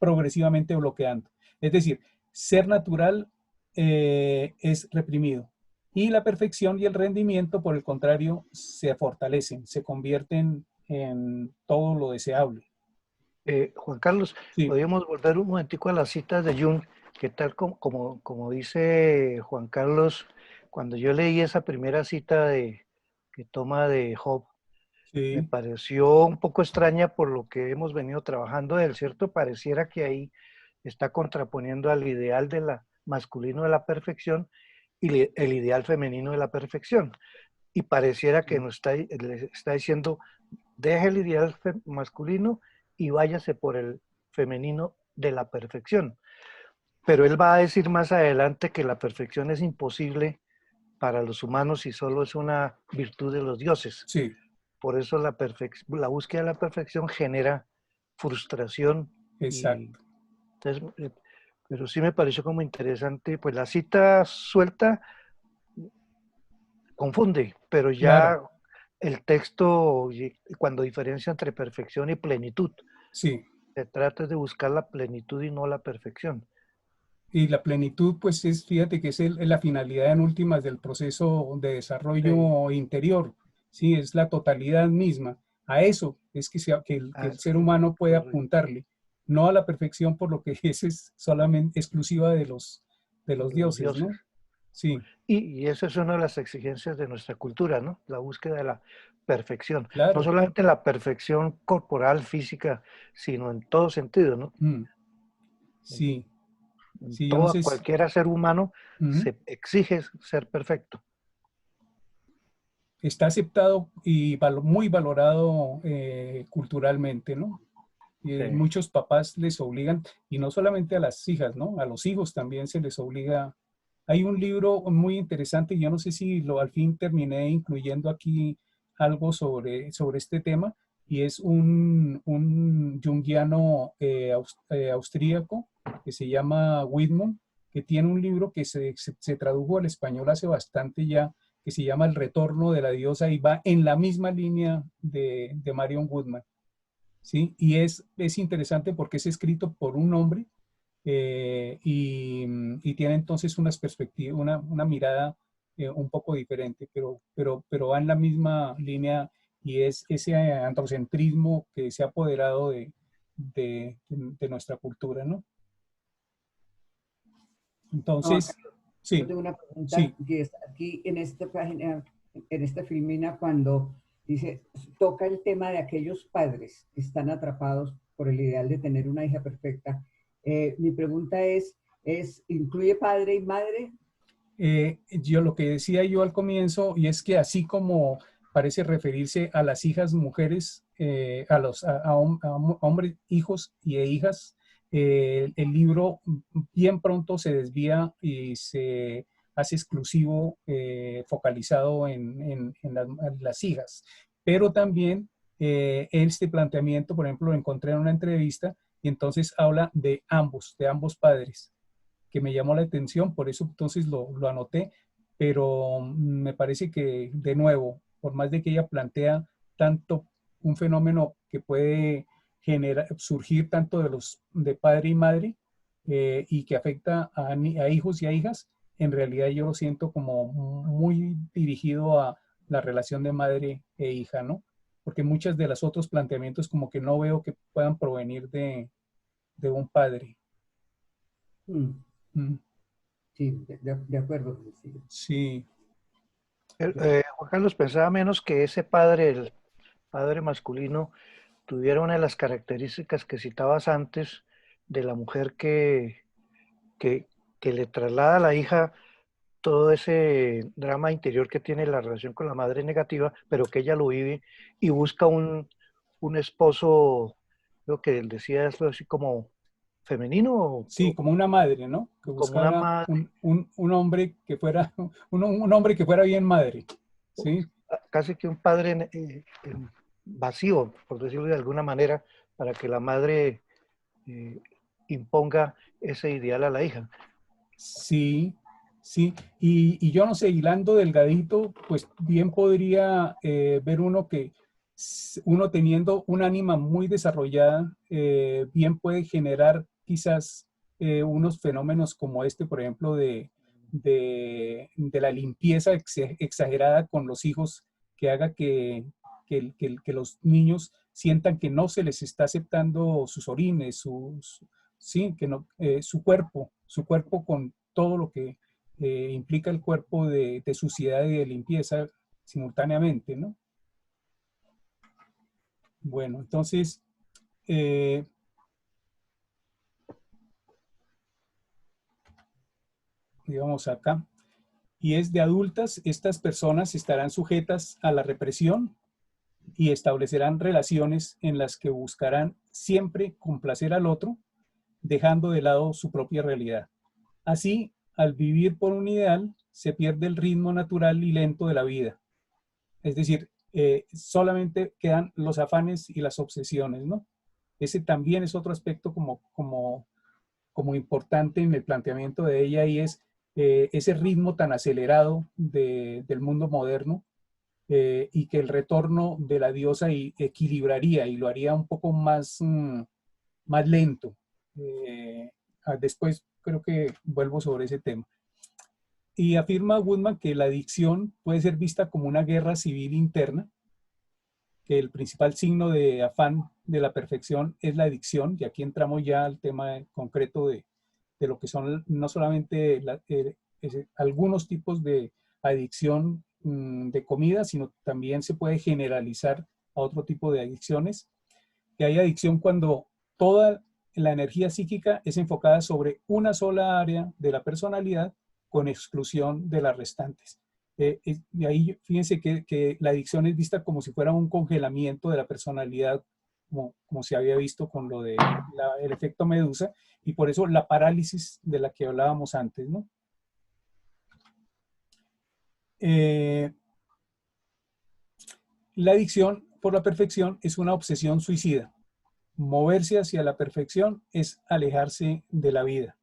[SPEAKER 1] progresivamente bloqueando. Es decir, ser natural es reprimido Y la perfección y el rendimiento, por el contrario, se fortalecen, se convierten en todo lo deseable.
[SPEAKER 2] Juan Carlos,
[SPEAKER 1] Sí,
[SPEAKER 2] podríamos volver un momentico a las citas de Jung, que tal como dice Juan Carlos, cuando yo leí esa primera cita que toma de Job, me
[SPEAKER 1] sí,
[SPEAKER 2] pareció un poco extraña por lo que hemos venido trabajando de él, ¿cierto? Pareciera que ahí está contraponiendo al ideal de la masculino de la perfección y el ideal femenino de la perfección. Y pareciera que le está diciendo, deje el ideal masculino y váyase por el femenino de la perfección. Pero él va a decir más adelante que la perfección es imposible para los humanos y solo es una virtud de los dioses.
[SPEAKER 1] sí,
[SPEAKER 2] Por eso la búsqueda de la perfección genera frustración. Y
[SPEAKER 1] exacto.
[SPEAKER 2] entonces, pero sí me pareció como interesante, pues la cita suelta confunde, pero
[SPEAKER 1] Claro,
[SPEAKER 2] ya el texto, cuando diferencia entre perfección y plenitud,
[SPEAKER 1] sí.
[SPEAKER 2] se trata de buscar la plenitud y no la perfección.
[SPEAKER 1] Y la plenitud, pues es, fíjate que es la finalidad en últimas del proceso de
[SPEAKER 2] Sí,
[SPEAKER 1] desarrollo interior, ¿sí? Es la totalidad misma. A eso es que el ser humano puede
[SPEAKER 2] correcto.
[SPEAKER 1] apuntarle, no a la perfección, por lo que esa es solamente exclusiva de los
[SPEAKER 2] De los
[SPEAKER 1] dioses,
[SPEAKER 2] dioses.
[SPEAKER 1] ¿no? Sí,
[SPEAKER 2] Y esa es una de las exigencias de nuestra cultura, ¿no? La búsqueda de la perfección. No
[SPEAKER 1] claro.
[SPEAKER 2] solamente la perfección corporal, física, sino en todo sentido, ¿no?
[SPEAKER 1] Mm,
[SPEAKER 2] En,
[SPEAKER 1] sí,
[SPEAKER 2] en
[SPEAKER 1] sí, yo no
[SPEAKER 2] todo,
[SPEAKER 1] sé si,
[SPEAKER 2] cualquier ser humano
[SPEAKER 1] ujú.
[SPEAKER 2] se exige ser perfecto.
[SPEAKER 1] Está aceptado y muy valorado culturalmente, ¿no?
[SPEAKER 2] Sí.
[SPEAKER 1] Muchos papás les obligan, y no solamente a las hijas, ¿no? A los hijos también se les obliga. Hay un libro muy interesante, yo no sé si al fin terminé incluyendo aquí algo sobre este tema, y es un junguiano austríaco que se llama Whitman, que tiene un libro que se tradujo al español hace bastante ya, que se llama El retorno de la diosa, y va en la misma línea de Marion Woodman. ¿Sí? Y es interesante porque es escrito por un hombre y tiene entonces unas perspectivas, una mirada un poco diferente, pero va en la misma línea y es ese androcentrismo que se ha apoderado de nuestra cultura, ¿no?
[SPEAKER 4] No, acá
[SPEAKER 1] Entonces,
[SPEAKER 4] yo
[SPEAKER 1] sí,
[SPEAKER 4] tengo una pregunta
[SPEAKER 1] sí,
[SPEAKER 4] que es aquí en esta página, en esta filmina, cuando dice, toca el tema de aquellos padres que están atrapados por el ideal de tener una hija perfecta. Mi pregunta ¿incluye padre y madre?
[SPEAKER 1] yo lo que decía yo al comienzo, y es que así como parece referirse a las hijas mujeres, a hombres, hijos y hijas, el libro bien pronto se desvía y se hace exclusivo, focalizado en las hijas. Pero también este planteamiento, por ejemplo, lo encontré en una entrevista y entonces habla de ambos padres, que me llamó la atención, por eso entonces lo anoté, pero me parece que, de nuevo, por más de que ella plantea tanto un fenómeno que puede surgir tanto de padre y madre, y que afecta a hijos y a hijas, en realidad yo lo siento como muy dirigido a la relación de madre e hija, ¿no? Porque muchos de los otros planteamientos como que no veo que puedan provenir de un padre.
[SPEAKER 4] Mm,
[SPEAKER 1] Mm,
[SPEAKER 4] sí, de acuerdo. Sí.
[SPEAKER 1] sí.
[SPEAKER 2] Juan Carlos pensaba menos que ese padre, el padre masculino, tuviera una de las características que citabas antes de la mujer que, que le traslada a la hija todo ese drama interior que tiene la relación con la madre negativa, pero que ella lo vive y busca un esposo, lo que él decía es así como femenino
[SPEAKER 1] Sí, como una madre, ¿no? Que
[SPEAKER 2] como una
[SPEAKER 1] buscara
[SPEAKER 2] madre,
[SPEAKER 1] un hombre que fuera, un hombre que fuera bien madre. Sí,
[SPEAKER 2] casi que un padre vacío, por decirlo de alguna manera, para que la madre eh, imponga ese ideal a la hija.
[SPEAKER 1] sí, sí. Y yo no sé, hilando delgadito, pues bien podría ver uno que uno teniendo un ánima muy desarrollada, bien puede generar quizás unos fenómenos como este, por ejemplo, de la limpieza exagerada con los hijos que haga que los niños sientan que no se les está aceptando sus orines, sí, que no, su cuerpo con todo lo que implica el cuerpo de suciedad y de limpieza simultáneamente, ¿no? Bueno, entonces, digamos acá, y es de adultas, estas personas estarán sujetas a la represión y establecerán relaciones en las que buscarán siempre complacer al otro, dejando de lado su propia realidad. Así, al vivir por un ideal, se pierde el ritmo natural y lento de la vida. Es decir, solamente quedan los afanes y las obsesiones, ¿no? Ese también es otro aspecto como importante en el planteamiento de ella, y es ese ritmo tan acelerado del mundo moderno, y que el retorno de la diosa equilibraría y lo haría un poco más, más lento. Después creo que vuelvo sobre ese tema. Y afirma Woodman que la adicción puede ser vista como una guerra civil interna, que el principal signo de afán de la perfección es la adicción, y aquí entramos ya al tema concreto de lo que son no solamente algunos tipos de adicción de comida, sino también se puede generalizar a otro tipo de adicciones, que hay adicción cuando toda la energía psíquica es enfocada sobre una sola área de la personalidad con exclusión de las restantes. Y ahí fíjense que la adicción es vista como si fuera un congelamiento de la personalidad, como se había visto con lo de el efecto Medusa, y por eso la parálisis de la que hablábamos antes, ¿no? La adicción por la perfección es una obsesión suicida. Moverse hacia la perfección es alejarse de la vida.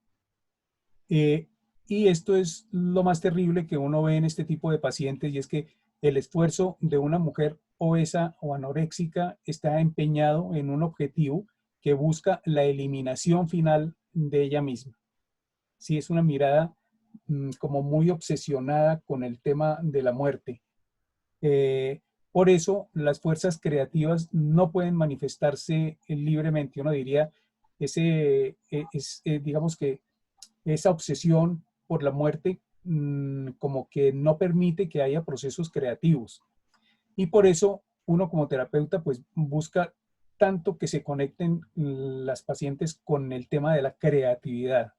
[SPEAKER 1] Y esto es lo más terrible que uno ve en este tipo de pacientes, y es que el esfuerzo de una mujer obesa o anoréxica está empeñado en un objetivo que busca la eliminación final de ella misma. Sí, es una mirada como muy obsesionada con el tema de la muerte. Por eso las fuerzas creativas no pueden manifestarse libremente. Uno diría, digamos que esa obsesión por la muerte como que no permite que haya procesos creativos. Y por eso uno como terapeuta pues busca tanto que se conecten las pacientes con el tema de la creatividad.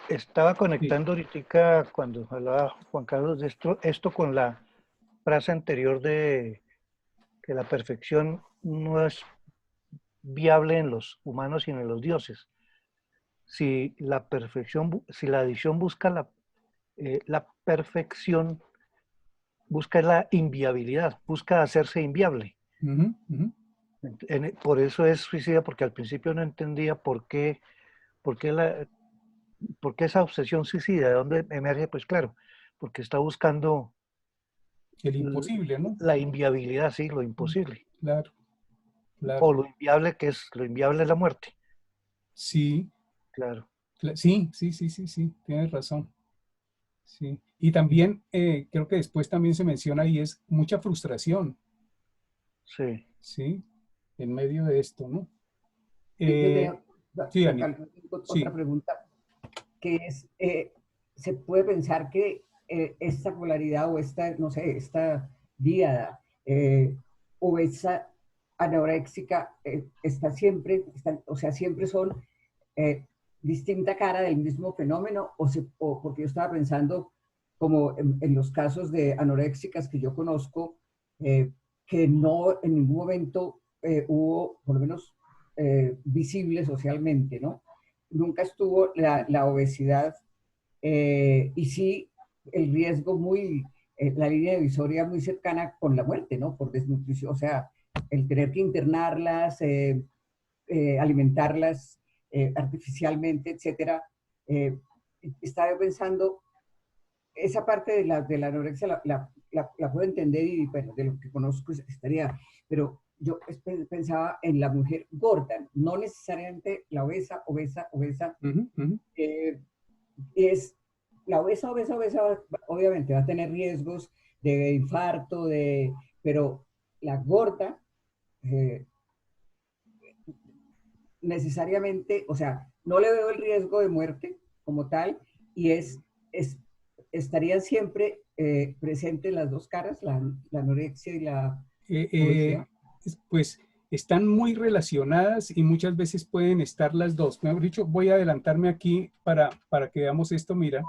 [SPEAKER 2] Estaba conectando ahorita cuando hablaba Juan Carlos de esto con la frase anterior de que la perfección no es viable en los humanos y en los dioses. Si la perfección, si la adicción busca la perfección, busca la inviabilidad, busca hacerse inviable. Por eso es suicida, porque al principio no entendía por qué esa obsesión suicida, ¿de dónde emerge? Pues claro, porque está buscando
[SPEAKER 1] el imposible, ¿no?
[SPEAKER 2] La inviabilidad, sí, lo imposible.
[SPEAKER 1] Claro, claro.
[SPEAKER 2] O lo inviable, que es lo inviable es la muerte.
[SPEAKER 1] Sí.
[SPEAKER 2] Claro.
[SPEAKER 1] Sí, tienes razón. Sí. Y también creo que después también se menciona y es mucha frustración.
[SPEAKER 2] Sí.
[SPEAKER 1] Sí, en medio de esto, ¿no?
[SPEAKER 4] Sí, otra pregunta, que es, ¿se puede pensar que esta polaridad o esta, no sé, esta díada o esa anoréxica está siempre, o sea, siempre son distinta cara del mismo fenómeno, o porque yo estaba pensando como en los casos de anoréxicas que yo conozco, que no en ningún momento hubo, por lo menos visible socialmente, ¿no? Nunca estuvo la obesidad y sí el riesgo muy, la línea divisoria muy cercana con la muerte, ¿no? Por desnutrición, o sea, el tener que internarlas, alimentarlas artificialmente, etcétera. Estaba pensando, esa parte de la anorexia la puedo entender y bueno, de lo que conozco estaría, pero yo pensaba en la mujer gorda, no necesariamente la obesa, es la obesa, obviamente va a tener riesgos de infarto, pero la gorda eh, necesariamente, o sea, no le veo el riesgo de muerte como tal y es estarían siempre presentes las dos caras, la anorexia y la obesidad.
[SPEAKER 1] Pues están muy relacionadas y muchas veces pueden estar las dos. Mejor dicho, voy a adelantarme aquí para que veamos esto, mira,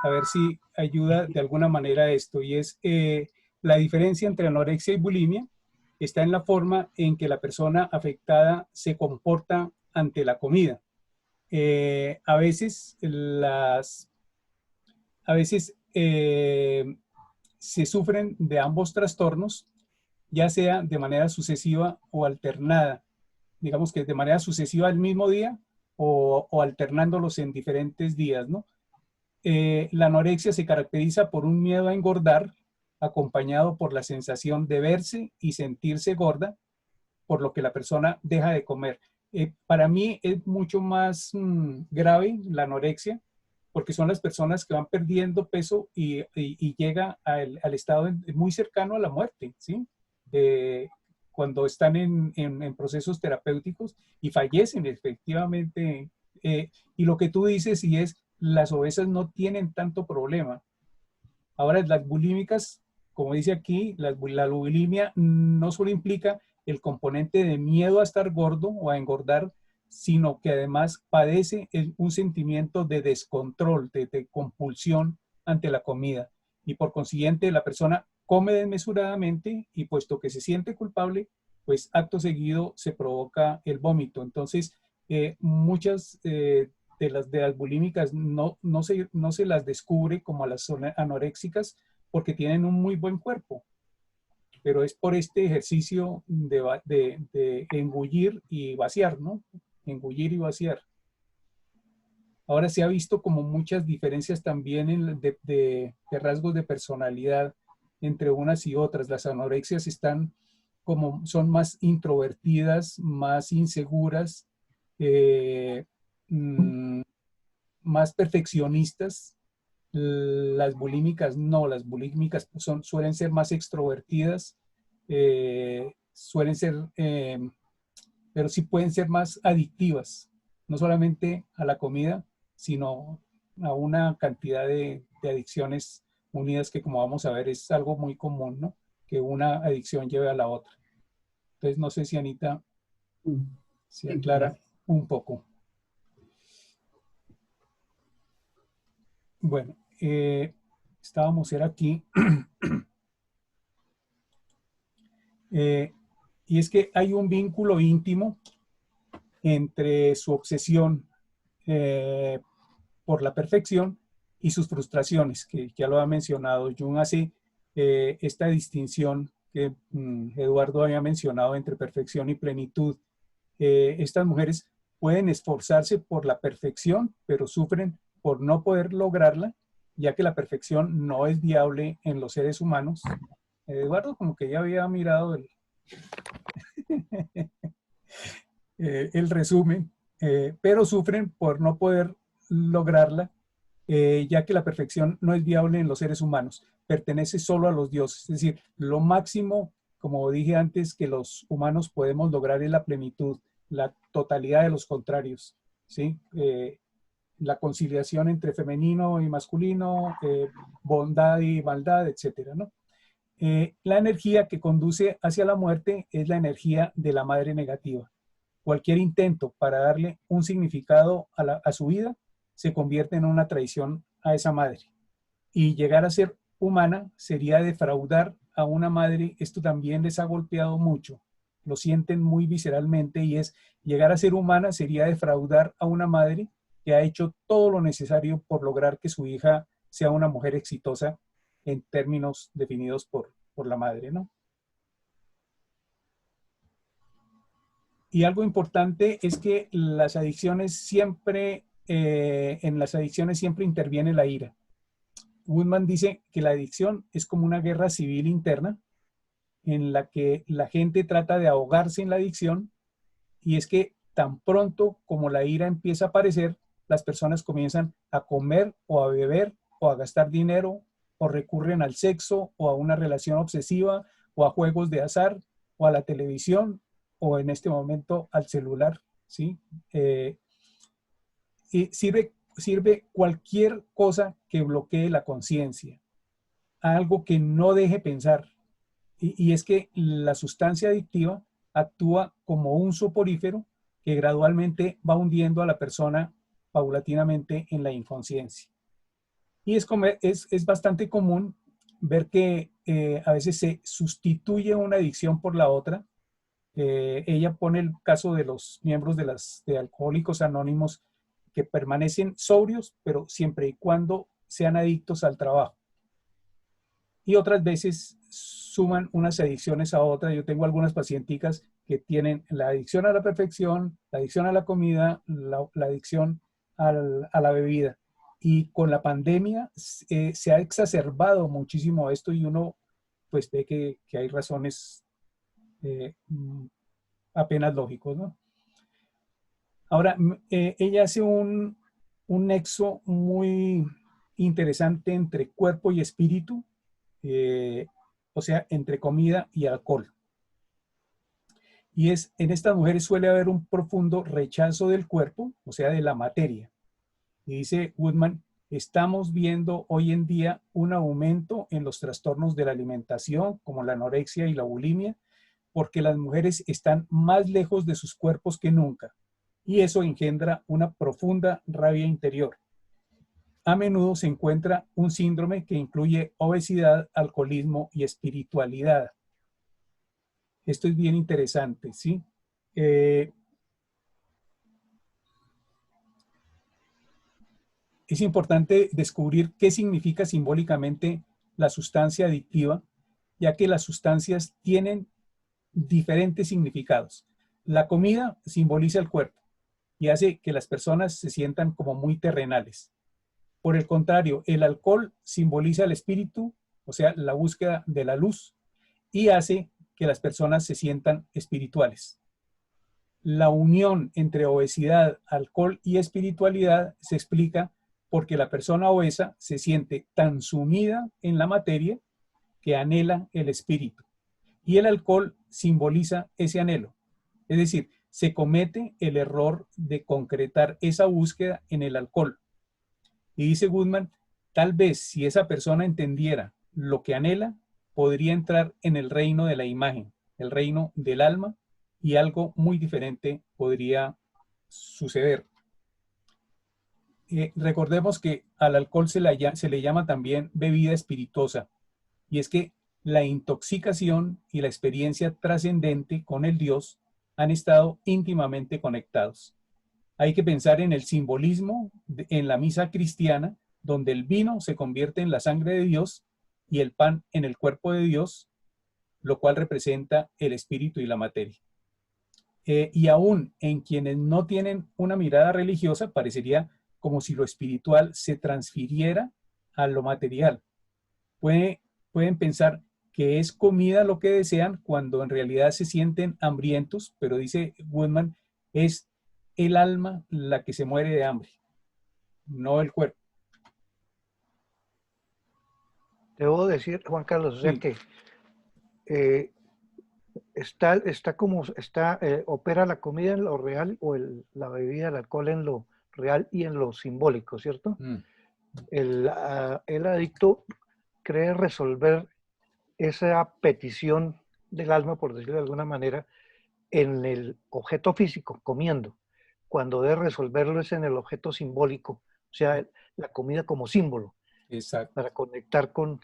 [SPEAKER 1] a ver si ayuda de alguna manera esto. Y es la diferencia entre anorexia y bulimia está en la forma en que la persona afectada se comporta ante la comida. A veces se sufren de ambos trastornos, ya sea de manera sucesiva o alternada. Digamos que de manera sucesiva el mismo día o alternándolos en diferentes días, ¿no? La anorexia se caracteriza por un miedo a engordar, acompañado por la sensación de verse y sentirse gorda, por lo que la persona deja de comer. Para mí es mucho más grave la anorexia, porque son las personas que van perdiendo peso y llega al estado muy cercano a la muerte, ¿sí? Cuando están en procesos terapéuticos y fallecen efectivamente. Y lo que tú dices, y es, las obesas no tienen tanto problema. Ahora, las bulímicas, como dice aquí, la bulimia no solo implica el componente de miedo a estar gordo o a engordar, sino que además padece un sentimiento de descontrol, de compulsión ante la comida. Y por consiguiente, la persona come desmesuradamente y puesto que se siente culpable, pues acto seguido se provoca el vómito. Entonces, muchas de las bulímicas no se las descubre como a las anoréxicas porque tienen un muy buen cuerpo, pero es por este ejercicio de engullir y vaciar, ¿no? Engullir y vaciar. Ahora se ha visto como muchas diferencias también de rasgos de personalidad entre unas y otras. Las anorexias son más introvertidas, más inseguras, más perfeccionistas. Las bulímicas no, las bulímicas suelen ser más extrovertidas, suelen ser, pero sí pueden ser más adictivas, no solamente a la comida, sino a una cantidad de adicciones unidas que, como vamos a ver, es algo muy común, ¿no? Que una adicción lleve a la otra. Entonces, no sé si Anita se aclara un poco. Bueno, estábamos aquí. Y es que hay un vínculo íntimo entre su obsesión por la perfección y sus frustraciones, que ya lo ha mencionado. Jung hace esta distinción que Eduardo había mencionado entre perfección y plenitud. Estas mujeres pueden esforzarse por la perfección, pero sufren por no poder lograrla, ya que la perfección no es viable en los seres humanos. Eduardo como que ya había mirado el resumen, pero sufren por no poder lograrla, ya que la perfección no es viable en los seres humanos, pertenece solo a los dioses. Es decir, lo máximo, como dije antes, que los humanos podemos lograr es la plenitud, la totalidad de los contrarios, ¿sí? La conciliación entre femenino y masculino, bondad y maldad, etcétera, ¿no? La energía que conduce hacia la muerte es la energía de la madre negativa. Cualquier intento para darle un significado a su vida se convierte en una traición a esa madre. Y llegar a ser humana sería defraudar a una madre. Esto también les ha golpeado mucho. Lo sienten muy visceralmente y es llegar a ser humana sería defraudar a una madre que ha hecho todo lo necesario por lograr que su hija sea una mujer exitosa en términos definidos por la madre, ¿no? Y algo importante es que las adicciones siempre, en las adicciones siempre interviene la ira. Goodman dice que la adicción es como una guerra civil interna en la que la gente trata de ahogarse en la adicción, y es que tan pronto como la ira empieza a aparecer, las personas comienzan a comer o a beber o a gastar dinero o recurren al sexo o a una relación obsesiva o a juegos de azar o a la televisión o en este momento al celular, ¿sí? Y sirve cualquier cosa que bloquee la conciencia, algo que no deje pensar. Y es que la sustancia adictiva actúa como un soporífero que gradualmente va hundiendo a la persona paulatinamente en la inconsciencia. Y es bastante común ver que a veces se sustituye una adicción por la otra. Ella pone el caso de los miembros de Alcohólicos Anónimos que permanecen sobrios, pero siempre y cuando sean adictos al trabajo. Y otras veces suman unas adicciones a otras. Yo tengo algunas pacienticas que tienen la adicción a la perfección, la adicción a la comida, la adicción a la bebida. Y con la pandemia se ha exacerbado muchísimo esto y uno pues ve que hay razones apenas lógicos, ¿no? Ahora, ella hace un nexo muy interesante entre cuerpo y espíritu, o sea, entre comida y alcohol. Y en estas mujeres suele haber un profundo rechazo del cuerpo, o sea, de la materia. Y dice Goodman, estamos viendo hoy en día un aumento en los trastornos de la alimentación, como la anorexia y la bulimia, porque las mujeres están más lejos de sus cuerpos que nunca. Y eso engendra una profunda rabia interior. A menudo se encuentra un síndrome que incluye obesidad, alcoholismo y espiritualidad. Esto es bien interesante, ¿sí? Es importante descubrir qué significa simbólicamente la sustancia adictiva, ya que las sustancias tienen diferentes significados. La comida simboliza el cuerpo y hace que las personas se sientan como muy terrenales. Por el contrario, el alcohol simboliza el espíritu, o sea, la búsqueda de la luz, y hace que las personas se sientan espirituales. La unión entre obesidad, alcohol y espiritualidad se explica porque la persona obesa se siente tan sumida en la materia que anhela el espíritu. Y el alcohol simboliza ese anhelo. Es decir, se comete el error de concretar esa búsqueda en el alcohol. Y dice Goodman, tal vez si esa persona entendiera lo que anhela, podría entrar en el reino de la imagen, el reino del alma, y algo muy diferente podría suceder. Recordemos que al alcohol se le llama también bebida espirituosa, y es que la intoxicación y la experiencia trascendente con el Dios han estado íntimamente conectados. Hay que pensar en el simbolismo en la misa cristiana, donde el vino se convierte en la sangre de Dios y el pan en el cuerpo de Dios, lo cual representa el espíritu y la materia. Y aún en quienes no tienen una mirada religiosa, parecería como si lo espiritual se transfiriera a lo material. Pueden pensar que es comida lo que desean cuando en realidad se sienten hambrientos, pero dice Goodman, es el alma la que se muere de hambre, no el cuerpo.
[SPEAKER 2] Debo decir, Juan Carlos, o sea que opera la comida en lo real o la bebida, el alcohol en lo real y en lo simbólico, ¿cierto? El adicto cree resolver esa petición del alma, por decirlo de alguna manera, en el objeto físico, comiendo, cuando debe resolverlo es en el objeto simbólico, o sea, la comida como símbolo.
[SPEAKER 1] Exacto.
[SPEAKER 2] Para conectar con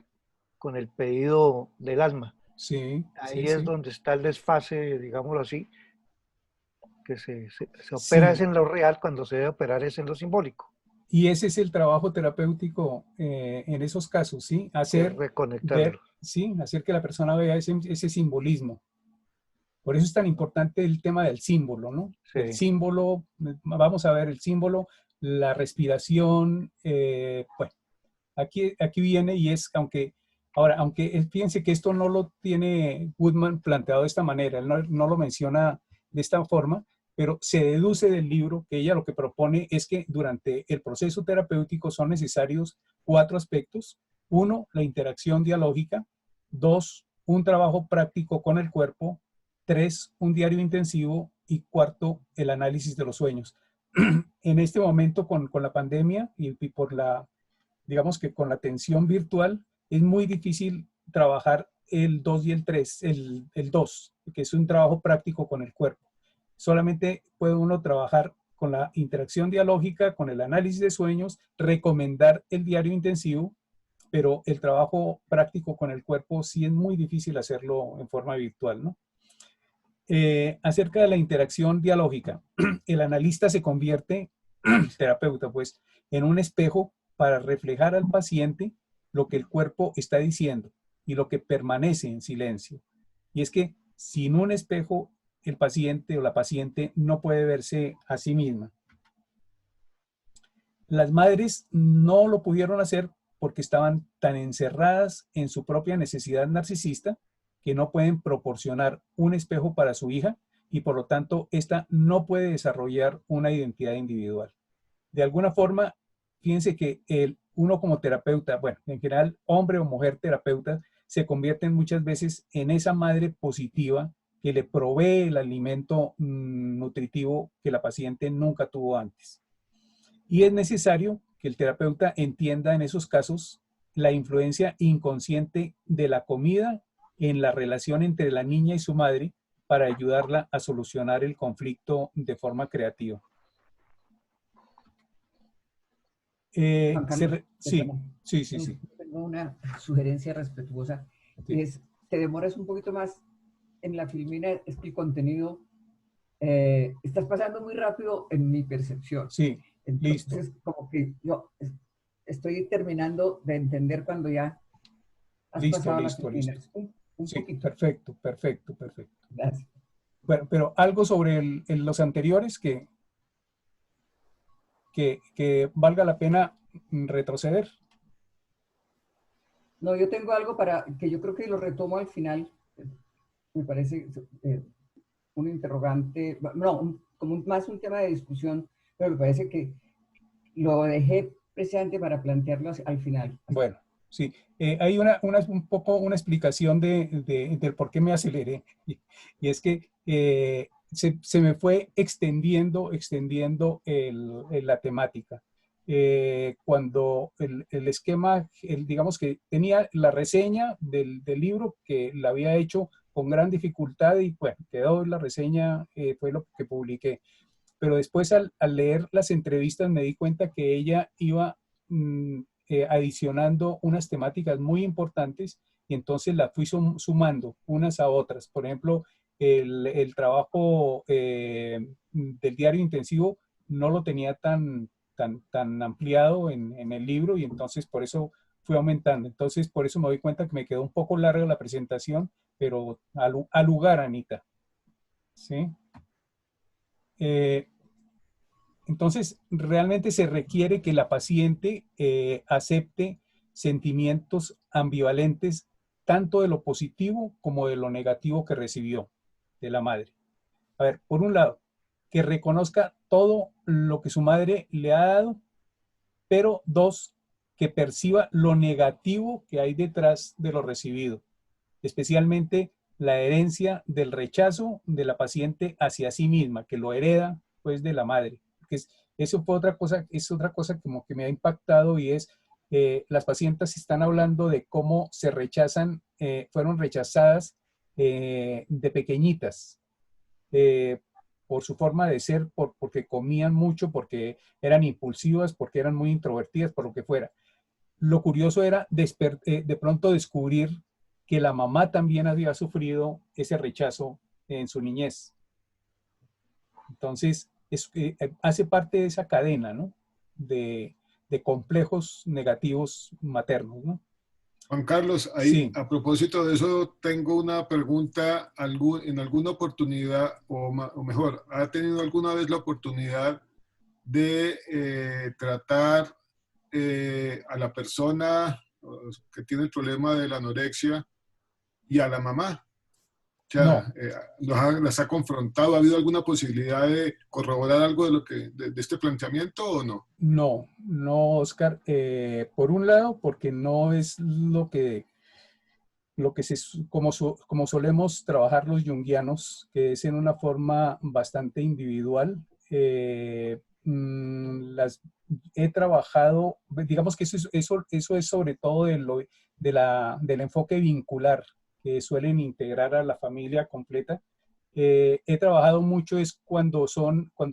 [SPEAKER 2] el pedido del alma.
[SPEAKER 1] Sí.
[SPEAKER 2] Ahí es donde está el desfase, digámoslo así, que se opera es en lo real, cuando se debe operar es en lo simbólico.
[SPEAKER 1] Y ese es el trabajo terapéutico en esos casos, ¿sí? Hacer que la persona vea ese simbolismo. Por eso es tan importante el tema del símbolo, ¿no? Sí. El símbolo, vamos a ver el símbolo, la respiración, bueno, aquí viene y es, aunque fíjense que esto no lo tiene Goodman planteado de esta manera, él no lo menciona de esta forma, pero se deduce del libro que ella lo que propone es que durante el proceso terapéutico son necesarios 4 aspectos. 1, la interacción dialógica. 2, un trabajo práctico con el cuerpo. 3, un diario intensivo. Y 4, el análisis de los sueños. En este momento con la pandemia y por digamos que con la atención virtual, es muy difícil trabajar el 2 y el 3, el 2, que es un trabajo práctico con el cuerpo. Solamente puede uno trabajar con la interacción dialógica, con el análisis de sueños, recomendar el diario intensivo, pero el trabajo práctico con el cuerpo sí es muy difícil hacerlo en forma virtual, ¿no? Acerca de la interacción dialógica, el analista se convierte, terapeuta pues, en un espejo para reflejar al paciente lo que el cuerpo está diciendo y lo que permanece en silencio. Y es que sin un espejo, el paciente o la paciente no puede verse a sí misma. Las madres no lo pudieron hacer porque estaban tan encerradas en su propia necesidad narcisista que no pueden proporcionar un espejo para su hija y por lo tanto ésta no puede desarrollar una identidad individual. De alguna forma, fíjense que uno como terapeuta, bueno, en general, hombre o mujer terapeuta, se convierten muchas veces en esa madre positiva que le provee el alimento nutritivo que la paciente nunca tuvo antes. Y es necesario que el terapeuta entienda en esos casos la influencia inconsciente de la comida en la relación entre la niña y su madre para ayudarla a solucionar el conflicto de forma creativa.
[SPEAKER 4] Juan Carlos,
[SPEAKER 1] Sí.
[SPEAKER 4] Tengo una sugerencia respetuosa. Sí. Te demoras un poquito más en la filmina, es que el contenido estás pasando muy rápido en mi percepción.
[SPEAKER 1] Sí,
[SPEAKER 4] entonces,
[SPEAKER 1] listo.
[SPEAKER 4] Como que yo estoy terminando de entender cuando ya has pasado la filmina. Un
[SPEAKER 1] sí,
[SPEAKER 4] poquito.
[SPEAKER 1] perfecto.
[SPEAKER 4] Gracias.
[SPEAKER 1] Bueno, pero algo sobre los anteriores que valga la pena retroceder.
[SPEAKER 4] No, yo tengo algo para que yo creo que lo retomo al final. Me parece un interrogante, no, más un tema de discusión, pero me parece que lo dejé precisamente para plantearlo al final.
[SPEAKER 1] Bueno, sí. Hay un poco una explicación del por qué me aceleré. Y es que se me fue extendiendo la temática. Cuando el esquema, digamos que tenía la reseña del libro que la había hecho con gran dificultad y bueno, quedó la reseña, fue lo que publiqué. Pero después al leer las entrevistas me di cuenta que ella iba adicionando unas temáticas muy importantes y entonces las fui sumando unas a otras. Por ejemplo, el trabajo del diario intensivo no lo tenía tan ampliado en el libro y entonces por eso fue aumentando. Entonces por eso me doy cuenta que me quedó un poco larga la presentación, pero al lugar, Anita. ¿Sí? Entonces, realmente se requiere que la paciente acepte sentimientos ambivalentes, tanto de lo positivo como de lo negativo que recibió de la madre. A ver, por un lado, que reconozca todo lo que su madre le ha dado, pero 2, que perciba lo negativo que hay detrás de lo recibido, especialmente la herencia del rechazo de la paciente hacia sí misma, que lo hereda pues de la madre. Eso fue es otra cosa como que me ha impactado y es, las pacientes están hablando de cómo se rechazan, fueron rechazadas de pequeñitas, por su forma de ser, porque comían mucho, porque eran impulsivas, porque eran muy introvertidas, por lo que fuera. Lo curioso era de pronto descubrir que la mamá también había sufrido ese rechazo en su niñez. Entonces, hace parte de esa cadena, ¿no? de complejos negativos maternos, ¿no?
[SPEAKER 3] Juan Carlos, ahí, sí. A propósito de eso, tengo una pregunta. ¿En alguna oportunidad, o mejor, ha tenido alguna vez la oportunidad de tratar a la persona que tiene el problema de la anorexia y a la mamá? sea, ¿las ha confrontado? ¿Ha habido alguna posibilidad de corroborar algo de de este planteamiento o no?
[SPEAKER 1] No, no, Oscar. Por un lado, porque no es lo que como solemos trabajar los junguianos, que es en una forma bastante individual. Las he trabajado, digamos que eso es sobre todo del enfoque vincular que suelen integrar a la familia completa. He trabajado mucho es cuando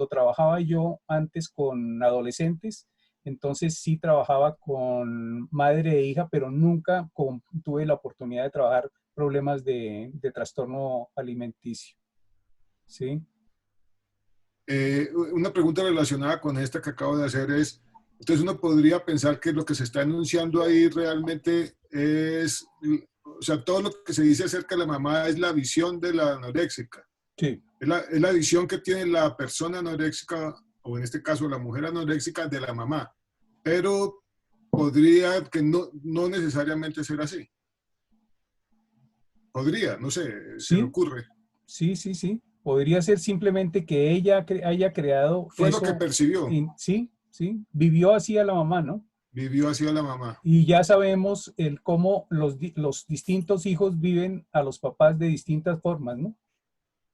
[SPEAKER 1] trabajaba yo antes con adolescentes. Entonces sí trabajaba con madre e hija, pero nunca tuve la oportunidad de trabajar problemas de trastorno alimenticio. ¿Sí?
[SPEAKER 3] Una pregunta relacionada con esta que acabo de hacer es, entonces uno podría pensar que lo que se está enunciando ahí realmente es, o sea, todo lo que se dice acerca de la mamá es la visión de la anoréxica.
[SPEAKER 1] Sí.
[SPEAKER 3] Es la visión que tiene la persona anoréxica, o en este caso la mujer anoréxica, de la mamá. Pero podría que no necesariamente ser así. Podría, no sé, se me
[SPEAKER 1] Sí,
[SPEAKER 3] ocurre.
[SPEAKER 1] sí, sí, sí. Podría ser simplemente que ella haya creado
[SPEAKER 3] Fue lo que
[SPEAKER 1] eso.
[SPEAKER 3] percibió.
[SPEAKER 1] Sí, sí. Vivió así a la mamá, ¿no?
[SPEAKER 3] Vivió así a la mamá.
[SPEAKER 1] Y ya sabemos cómo los distintos hijos viven a los papás de distintas formas, ¿no?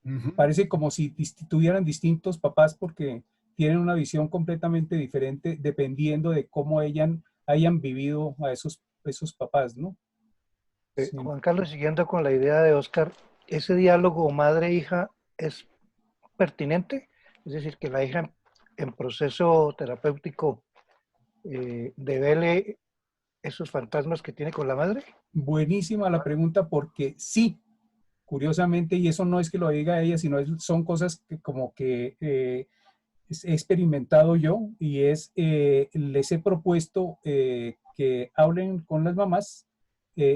[SPEAKER 3] Ujú.
[SPEAKER 1] Parece como si tuvieran distintos papás porque tienen una visión completamente diferente dependiendo de cómo hayan vivido a esos papás, ¿no? Sí.
[SPEAKER 2] Juan Carlos, siguiendo con la idea de Oscar, ¿ese diálogo madre-hija es pertinente? Es decir, que la hija en proceso terapéutico devele esos fantasmas que tiene con la madre.
[SPEAKER 1] Buenísima la pregunta porque sí, curiosamente, y eso no es que lo diga ella, sino son cosas que como que he experimentado yo y les he propuesto que hablen con las mamás.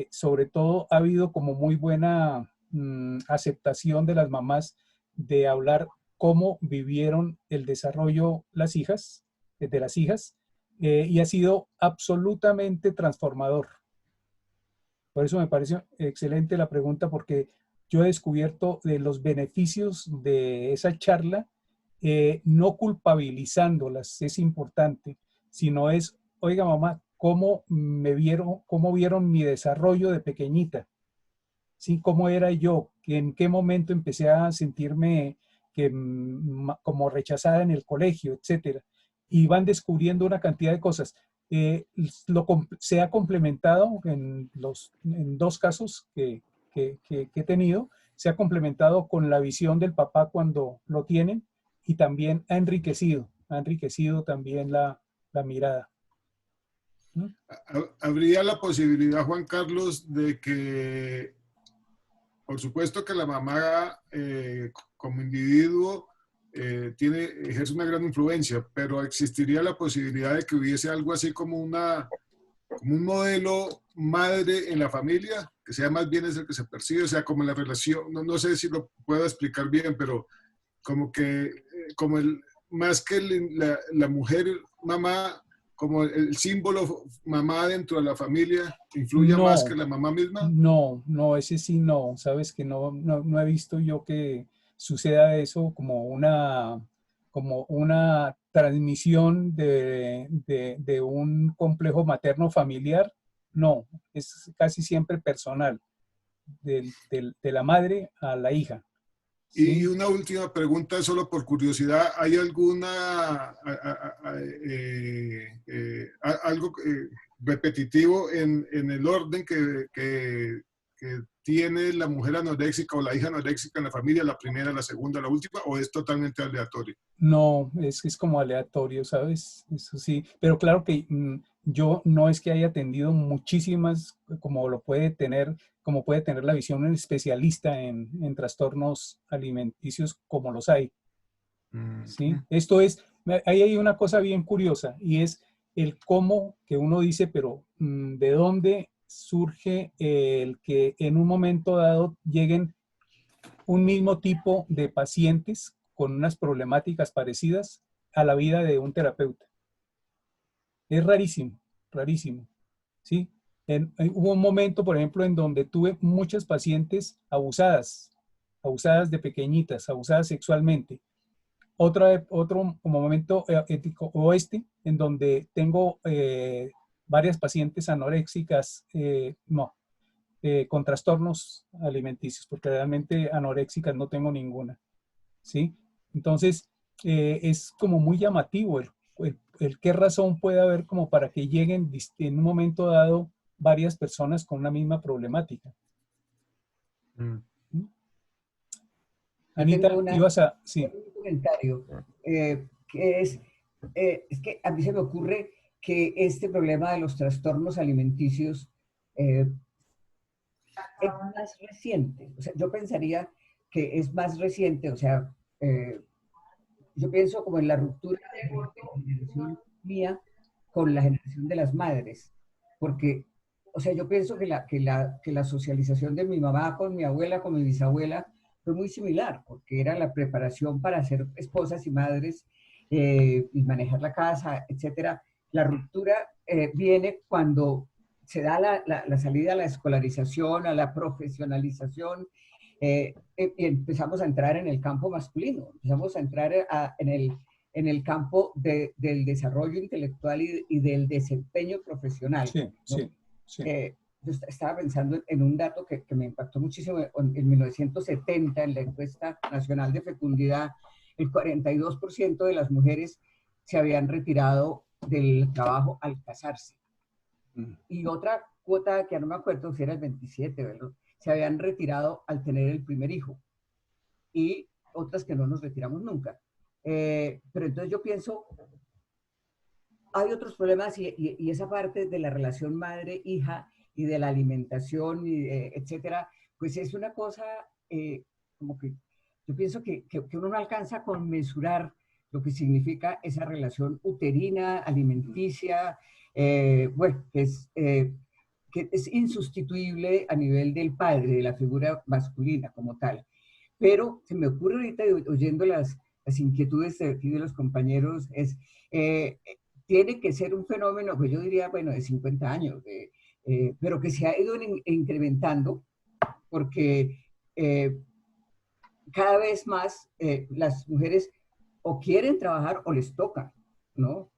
[SPEAKER 1] Sobre todo ha habido como muy buena aceptación de las mamás de hablar cómo vivieron el desarrollo de las hijas, y ha sido absolutamente transformador. Por eso me parece excelente la pregunta, porque yo he descubierto de los beneficios de esa charla, no culpabilizándolas, es importante, sino es, oiga mamá, cómo vieron mi desarrollo de pequeñita? ¿Sí? ¿Cómo era yo? ¿En qué momento empecé a sentirme como rechazada en el colegio, etcétera? Y van descubriendo una cantidad de cosas. Se ha complementado en dos casos que he tenido, se ha complementado con la visión del papá cuando lo tienen, y también ha enriquecido también la mirada. ¿Mm?
[SPEAKER 3] Habría la posibilidad, Juan Carlos, de que, por supuesto que la mamá como individuo ejerce una gran influencia, pero existiría la posibilidad de que hubiese algo así como un modelo madre en la familia, que sea más bien es el que se percibe, o sea, como la relación, no sé si lo puedo explicar bien, pero como que, más que la mujer mamá, como el símbolo mamá dentro de la familia, influye más que
[SPEAKER 1] No,
[SPEAKER 3] la mamá misma.
[SPEAKER 1] no, ese sí no, sabes que no he visto yo que suceda eso como una transmisión de un complejo materno familiar. No, es casi siempre personal, de la madre a la hija.
[SPEAKER 3] Y
[SPEAKER 1] ¿Sí?
[SPEAKER 3] una última pregunta, solo por curiosidad, ¿hay algo repetitivo en el orden que tiene la mujer anoréxica o la hija anoréxica en la familia, la primera, la segunda, la última, o es totalmente aleatorio?
[SPEAKER 1] No, es como aleatorio, ¿sabes? Eso sí, pero claro que yo no es que haya atendido muchísimas, como puede tener la visión un especialista en trastornos alimenticios como los hay, ¿sí? Ahí hay una cosa bien curiosa, y es el cómo que uno dice, pero ¿de dónde surge el que en un momento dado lleguen un mismo tipo de pacientes con unas problemáticas parecidas a la vida de un terapeuta? Es rarísimo, rarísimo, ¿sí? Hubo un momento, por ejemplo, en donde tuve muchas pacientes abusadas, abusadas de pequeñitas, abusadas sexualmente. Otro momento ético oeste, en donde tengo varias pacientes anoréxicas, con trastornos alimenticios, porque realmente anoréxicas no tengo ninguna, ¿sí? Entonces, es como muy llamativo el qué razón puede haber como para que lleguen en un momento dado varias personas con una misma problemática. Anita, ibas a... Sí.
[SPEAKER 4] Un comentario, que es que a mí se me ocurre que este problema de los trastornos alimenticios es más reciente. O sea, yo pensaría que es más reciente, o sea, yo pienso como en la ruptura de la generación mía con la generación de las madres, porque, o sea, yo pienso que la socialización de mi mamá con mi abuela, con mi bisabuela, fue muy similar, porque era la preparación para ser esposas y madres y manejar la casa, etcétera. La ruptura viene cuando se da la salida a la escolarización, a la profesionalización, y empezamos a entrar en el campo masculino, empezamos a entrar en el campo del desarrollo intelectual y del desempeño profesional.
[SPEAKER 1] Sí,
[SPEAKER 4] ¿no?
[SPEAKER 1] sí, sí.
[SPEAKER 4] Yo estaba pensando en un dato que me impactó muchísimo. En 1970, en la encuesta nacional de fecundidad, el 42% de las mujeres se habían retirado del trabajo al casarse. Y otra cuota que no me acuerdo si era el 27, ¿verdad? Se habían retirado al tener el primer hijo. Y otras que no nos retiramos nunca. Pero entonces yo pienso, hay otros problemas y esa parte de la relación madre-hija y de la alimentación, etcétera, pues es una cosa como que yo pienso que uno no alcanza a conmensurar lo que significa esa relación uterina, alimenticia, bueno, que es insustituible a nivel del padre, de la figura masculina como tal. Pero se me ocurre ahorita, oyendo las inquietudes de los compañeros, tiene que ser un fenómeno, pues yo diría, bueno, de 50 años, pero que se ha ido incrementando porque cada vez más las mujeres o quieren trabajar o les toca, ¿no?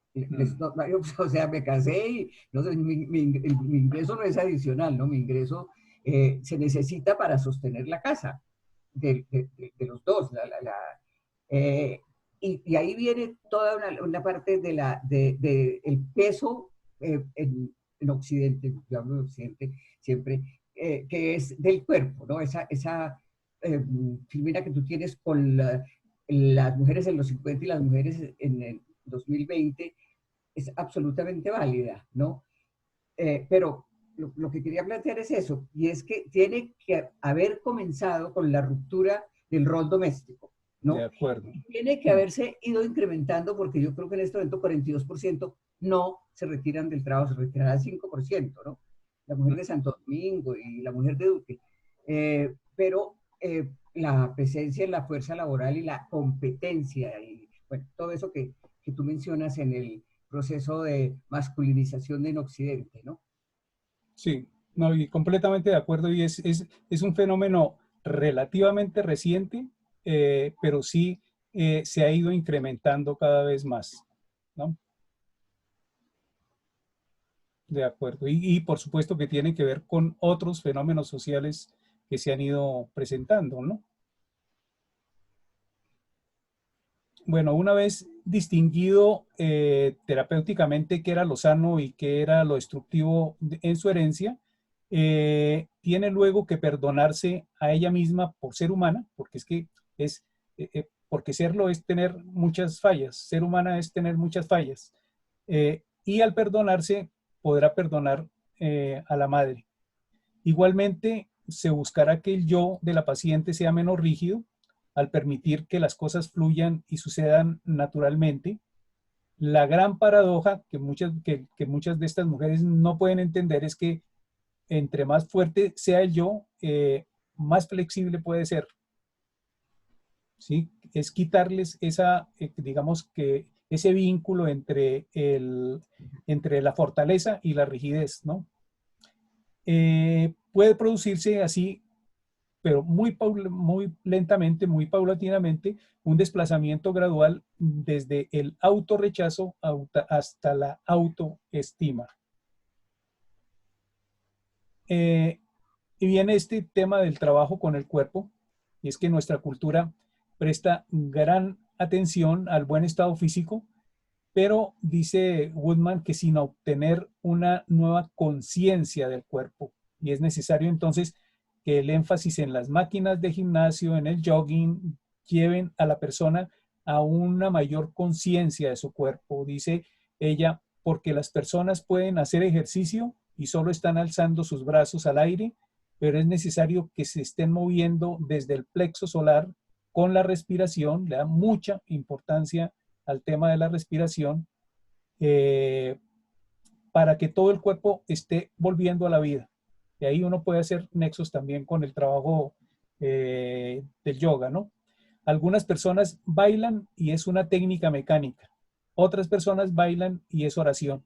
[SPEAKER 4] O sea, me casé y no sé, mi ingreso no es adicional, ¿no? Mi ingreso se necesita para sostener la casa de los dos. Y ahí viene toda una parte el peso en Occidente, yo hablo de Occidente siempre, que es del cuerpo, ¿no? Esa filmina que tú tienes con las mujeres en los 50 y las mujeres en el 2020 es absolutamente válida, ¿no? Pero lo que quería plantear es eso, y es que tiene que haber comenzado con la ruptura del rol doméstico, ¿no?
[SPEAKER 1] De acuerdo.
[SPEAKER 4] Tiene que haberse ido incrementando, porque yo creo que en este momento 42% no se retiran del trabajo, se retiran al 5%, ¿no? La mujer de Santo Domingo y la mujer de Duque. Pero la presencia en la fuerza laboral y la competencia, y bueno, todo eso que tú mencionas en el proceso de masculinización en Occidente, ¿no?
[SPEAKER 1] Sí, no, y completamente de acuerdo, y es un fenómeno relativamente reciente, pero sí se ha ido incrementando cada vez más, ¿no? De acuerdo, y por supuesto que tiene que ver con otros fenómenos sociales que se han ido presentando, ¿no? Bueno, una vez distinguido terapéuticamente qué era lo sano y qué era lo destructivo en su herencia, tiene luego que perdonarse a ella misma por ser humana, porque es que porque serlo es tener muchas fallas, ser humana es tener muchas fallas, y al perdonarse podrá perdonar a la madre. Igualmente, se buscará que el yo de la paciente sea menos rígido, al permitir que las cosas fluyan y sucedan naturalmente. La gran paradoja que muchas de estas mujeres no pueden entender es que entre más fuerte sea el yo, más flexible puede ser. ¿Sí? Es quitarles digamos que ese vínculo entre la fortaleza y la rigidez, ¿no? Puede producirse así pero muy lentamente, muy paulatinamente, un desplazamiento gradual desde el autorrechazo hasta la autoestima. Y viene este tema del trabajo con el cuerpo, y es que nuestra cultura presta gran atención al buen estado físico, pero dice Woodman que sin obtener una nueva conciencia del cuerpo, y es necesario entonces que el énfasis en las máquinas de gimnasio, en el jogging, lleven a la persona a una mayor conciencia de su cuerpo. Dice ella, porque las personas pueden hacer ejercicio y solo están alzando sus brazos al aire, pero es necesario que se estén moviendo desde el plexo solar con la respiración. Le da mucha importancia al tema de la respiración para que todo el cuerpo esté volviendo a la vida. Y ahí uno puede hacer nexos también con el trabajo del yoga, ¿no? Algunas personas bailan y es una técnica mecánica. Otras personas bailan y es oración.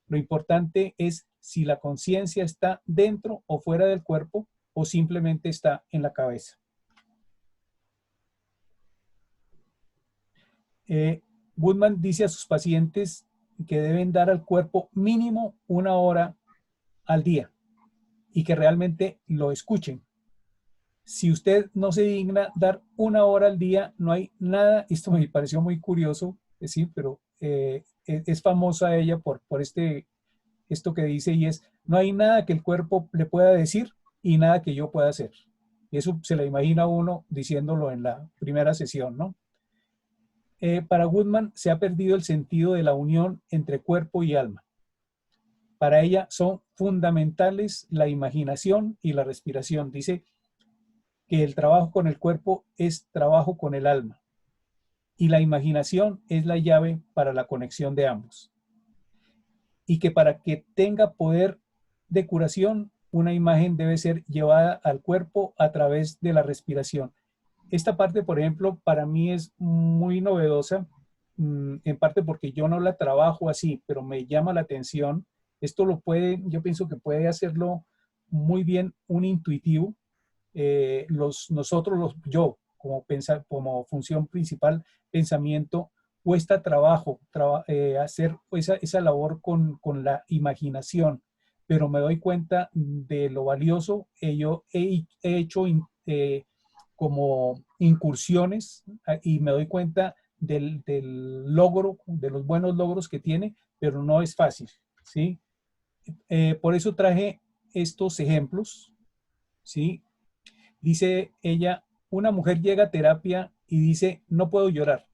[SPEAKER 1] Lo importante es si la conciencia está dentro o fuera del cuerpo o simplemente está en la cabeza. Woodman dice a sus pacientes que deben dar al cuerpo mínimo 1 hora al día y que realmente lo escuchen. Si usted no se digna dar 1 hora al día, no hay nada, esto me pareció muy curioso, sí, pero es famosa ella por esto que dice, y es, no hay nada que el cuerpo le pueda decir y nada que yo pueda hacer. Y eso se le imagina a uno diciéndolo en la primera sesión, ¿no? Para Woodman se ha perdido el sentido de la unión entre cuerpo y alma. Para ella son fundamentales la imaginación y la respiración. Dice que el trabajo con el cuerpo es trabajo con el alma y la imaginación es la llave para la conexión de ambos. Y que para que tenga poder de curación, una imagen debe ser llevada al cuerpo a través de la respiración. Esta parte, por ejemplo, para mí es muy novedosa, en parte porque yo no la trabajo así, pero me llama la atención. Esto lo puede, yo pienso que puede hacerlo muy bien un intuitivo. Yo, como función principal, pensamiento, cuesta trabajo hacer esa labor con la imaginación, pero me doy cuenta de lo valioso. Yo he hecho como incursiones y me doy cuenta del logro, de los buenos logros que tiene, pero no es fácil, ¿sí? Por eso traje estos ejemplos, ¿sí? Dice ella, una mujer llega a terapia y dice, no puedo llorar.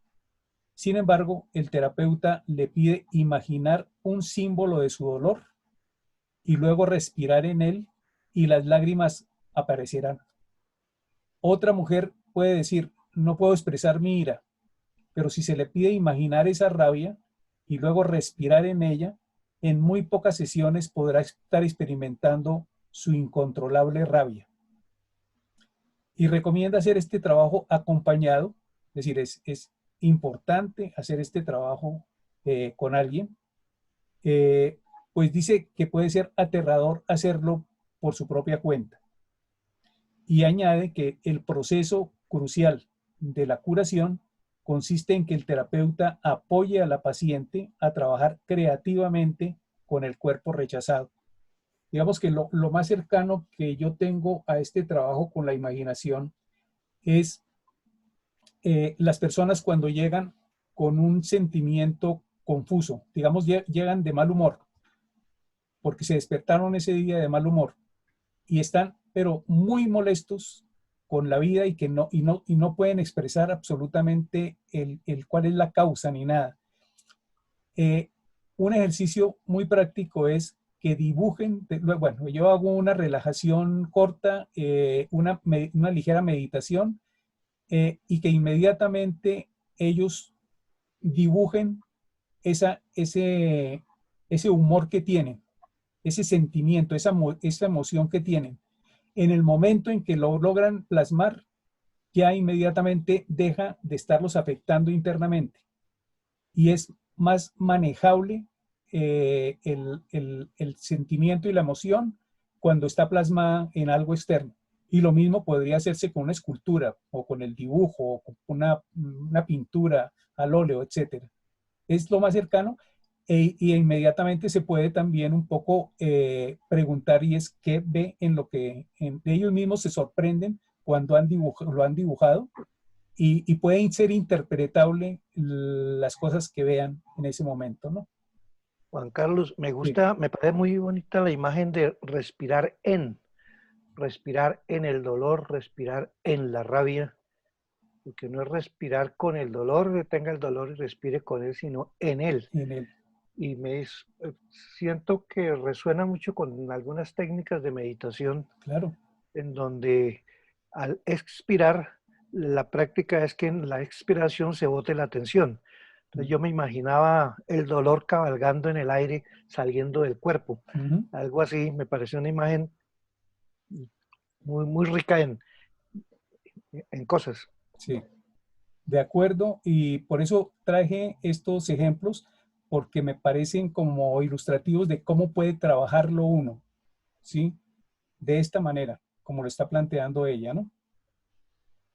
[SPEAKER 1] Sin embargo, el terapeuta le pide imaginar un símbolo de su dolor y luego respirar en él y las lágrimas aparecerán. Otra mujer puede decir, no puedo expresar mi ira, pero si se le pide imaginar esa rabia y luego respirar en ella, en muy pocas sesiones podrá estar experimentando su incontrolable rabia. Y recomienda hacer este trabajo acompañado, es decir, es importante hacer este trabajo con alguien, pues dice que puede ser aterrador hacerlo por su propia cuenta. Y añade que el proceso crucial de la curación consiste en que el terapeuta apoye a la paciente a trabajar creativamente con el cuerpo rechazado. Digamos que lo más cercano que yo tengo a este trabajo con la imaginación es las personas cuando llegan con un sentimiento confuso, digamos, llegan de mal humor, porque se despertaron ese día de mal humor y están, pero muy molestos con la vida y no pueden expresar absolutamente cuál es la causa ni nada. Un ejercicio muy práctico es que dibujen, bueno, yo hago una relajación corta, una ligera meditación, y que inmediatamente ellos dibujen ese humor que tienen, ese sentimiento, esa emoción que tienen. En el momento en que lo logran plasmar, ya inmediatamente deja de estarlos afectando internamente y es más manejable el sentimiento y la emoción cuando está plasmada en algo externo. Y lo mismo podría hacerse con una escultura o con el dibujo o con una pintura al óleo, etc. Es lo más cercano y inmediatamente se puede también un poco preguntar y es qué ve en lo que ellos mismos se sorprenden cuando lo han dibujado y pueden ser interpretable las cosas que vean en ese momento, ¿no?
[SPEAKER 2] Juan Carlos, me
[SPEAKER 1] Sí,
[SPEAKER 2] gusta, me parece muy bonita la imagen de respirar en el dolor, respirar en la rabia, porque no es respirar con el dolor, que tenga el dolor y respire con él, sino en él.
[SPEAKER 1] en él,
[SPEAKER 2] Y siento que resuena mucho con algunas técnicas de meditación
[SPEAKER 1] claro.
[SPEAKER 2] en donde al expirar, la práctica es que en la expiración se bote la tensión. Entonces yo me imaginaba el dolor cabalgando en el aire, saliendo del cuerpo.
[SPEAKER 1] Ujú.
[SPEAKER 2] Algo así, me pareció una imagen muy, muy rica en cosas.
[SPEAKER 1] Sí, de acuerdo. Y por eso traje estos ejemplos, porque me parecen como ilustrativos de cómo puede trabajarlo uno, ¿sí? De esta manera, como lo está planteando ella, ¿no?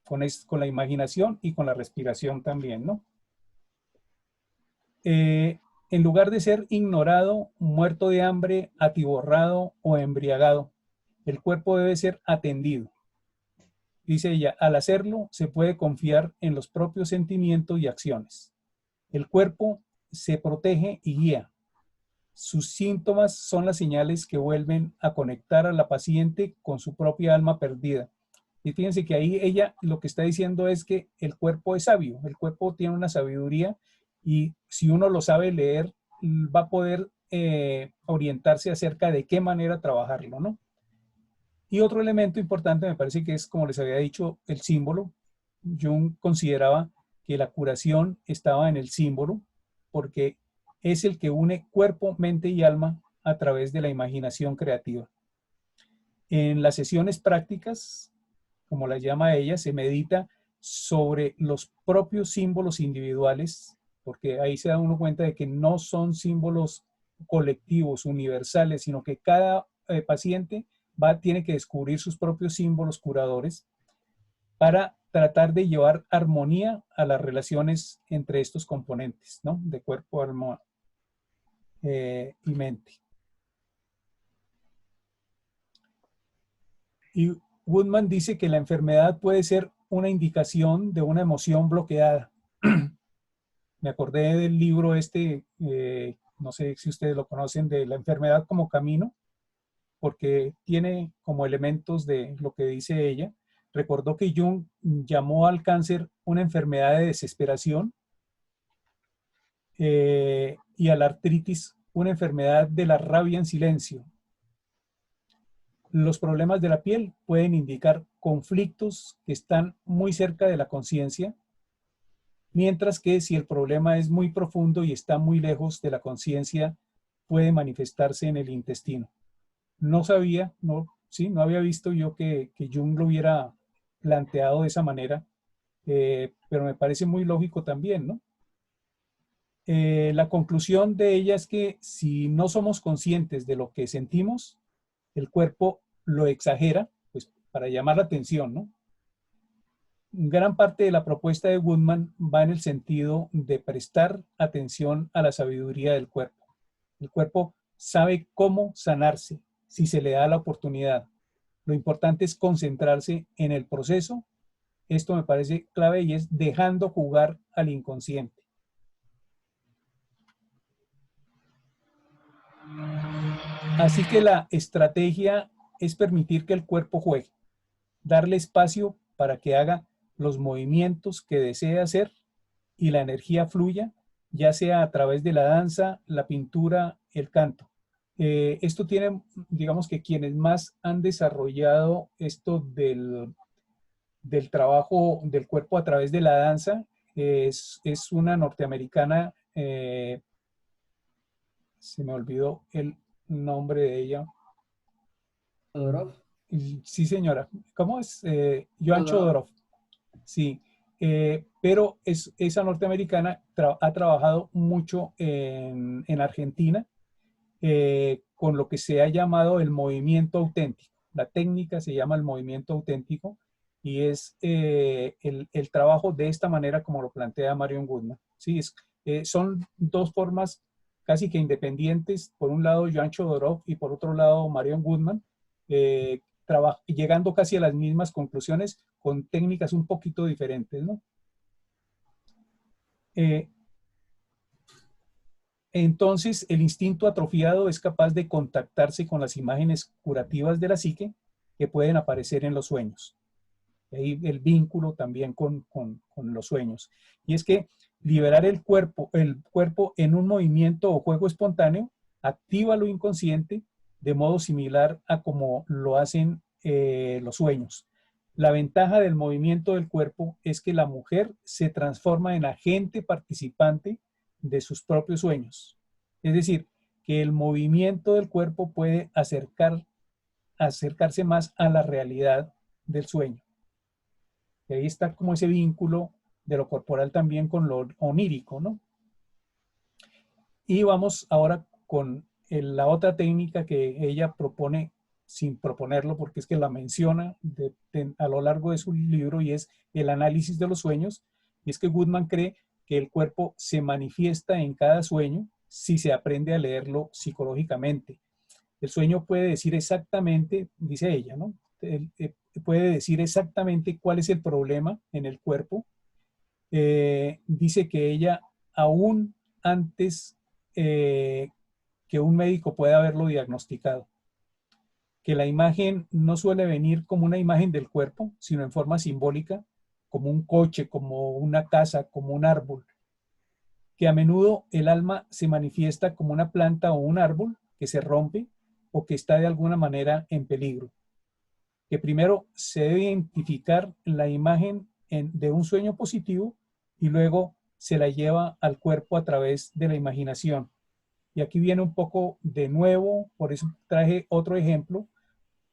[SPEAKER 1] Con la imaginación y con la respiración también, ¿no? En lugar de ser ignorado, muerto de hambre, atiborrado o embriagado, el cuerpo debe ser atendido. Dice ella, al hacerlo se puede confiar en los propios sentimientos y acciones. El cuerpo se protege y guía. Sus síntomas son las señales que vuelven a conectar a la paciente con su propia alma perdida. Y fíjense que ahí ella lo que está diciendo es que el cuerpo es sabio, el cuerpo tiene una sabiduría y si uno lo sabe leer, va a poder orientarse acerca de qué manera trabajarlo, ¿no? Y otro elemento importante me parece que es, como les había dicho, el símbolo. Jung consideraba que la curación estaba en el símbolo porque es el que une cuerpo, mente y alma a través de la imaginación creativa. En las sesiones prácticas, como las llama ella, se medita sobre los propios símbolos individuales, porque ahí se da uno cuenta de que no son símbolos colectivos, universales, sino que cada paciente tiene que descubrir sus propios símbolos curadores para tratar de llevar armonía a las relaciones entre estos componentes, ¿no? De cuerpo, alma y mente. Y Woodman dice que la enfermedad puede ser una indicación de una emoción bloqueada. Me acordé del libro no sé si ustedes lo conocen, de La enfermedad como camino, porque tiene como elementos de lo que dice ella. Recordó que Jung llamó al cáncer una enfermedad de desesperación y a la artritis una enfermedad de la rabia en silencio. Los problemas de la piel pueden indicar conflictos que están muy cerca de la conciencia, mientras que si el problema es muy profundo y está muy lejos de la conciencia, puede manifestarse en el intestino. No sabía, no había visto yo que Jung lo hubiera planteado de esa manera, pero me parece muy lógico también, ¿no? La conclusión de ella es que si no somos conscientes de lo que sentimos, el cuerpo lo exagera, pues para llamar la atención, ¿no? Gran parte de la propuesta de Woodman va en el sentido de prestar atención a la sabiduría del cuerpo. El cuerpo sabe cómo sanarse si se le da la oportunidad. Lo importante es concentrarse en el proceso. Esto me parece clave y es dejando jugar al inconsciente. Así que la estrategia es permitir que el cuerpo juegue, darle espacio para que haga los movimientos que desea hacer y la energía fluya, ya sea a través de la danza, la pintura, el canto. Esto tiene, digamos que quienes más han desarrollado esto del trabajo del cuerpo a través de la danza, es una norteamericana, se me olvidó el nombre de ella.
[SPEAKER 4] Todorov.
[SPEAKER 1] Sí, señora. ¿Cómo es? Joan Chodorov. Sí. Pero esa norteamericana ha trabajado mucho en Argentina con lo que se ha llamado el movimiento auténtico. La técnica se llama el movimiento auténtico y es el trabajo de esta manera como lo plantea Marion Goodman. ¿Sí? Son dos formas casi que independientes. Por un lado, Joan Chodorov y por otro lado, Marion Goodman, llegando casi a las mismas conclusiones con técnicas un poquito diferentes, ¿no? Entonces, el instinto atrofiado es capaz de contactarse con las imágenes curativas de la psique que pueden aparecer en los sueños. Ahí el vínculo también con los sueños. Y es que liberar el cuerpo en un movimiento o juego espontáneo activa lo inconsciente de modo similar a como lo hacen los sueños. La ventaja del movimiento del cuerpo es que la mujer se transforma en agente participante de sus propios sueños. Es decir, que el movimiento del cuerpo puede acercarse más a la realidad del sueño. Y ahí está como ese vínculo de lo corporal también con lo onírico, ¿no? Y vamos ahora con la otra técnica que ella propone sin proponerlo, porque es que la menciona a lo largo de su libro, y es el análisis de los sueños. Y es que Goodman cree que el cuerpo se manifiesta en cada sueño si se aprende a leerlo psicológicamente. El sueño puede decir exactamente, dice ella, ¿no? Puede decir exactamente cuál es el problema en el cuerpo. Dice que ella, aún antes que un médico pueda haberlo diagnosticado, que la imagen no suele venir como una imagen del cuerpo, sino en forma simbólica, como un coche, como una casa, como un árbol, que a menudo el alma se manifiesta como una planta o un árbol que se rompe o que está de alguna manera en peligro, que primero se debe identificar la imagen de un sueño positivo y luego se la lleva al cuerpo a través de la imaginación. Y aquí viene un poco de nuevo, por eso traje otro ejemplo,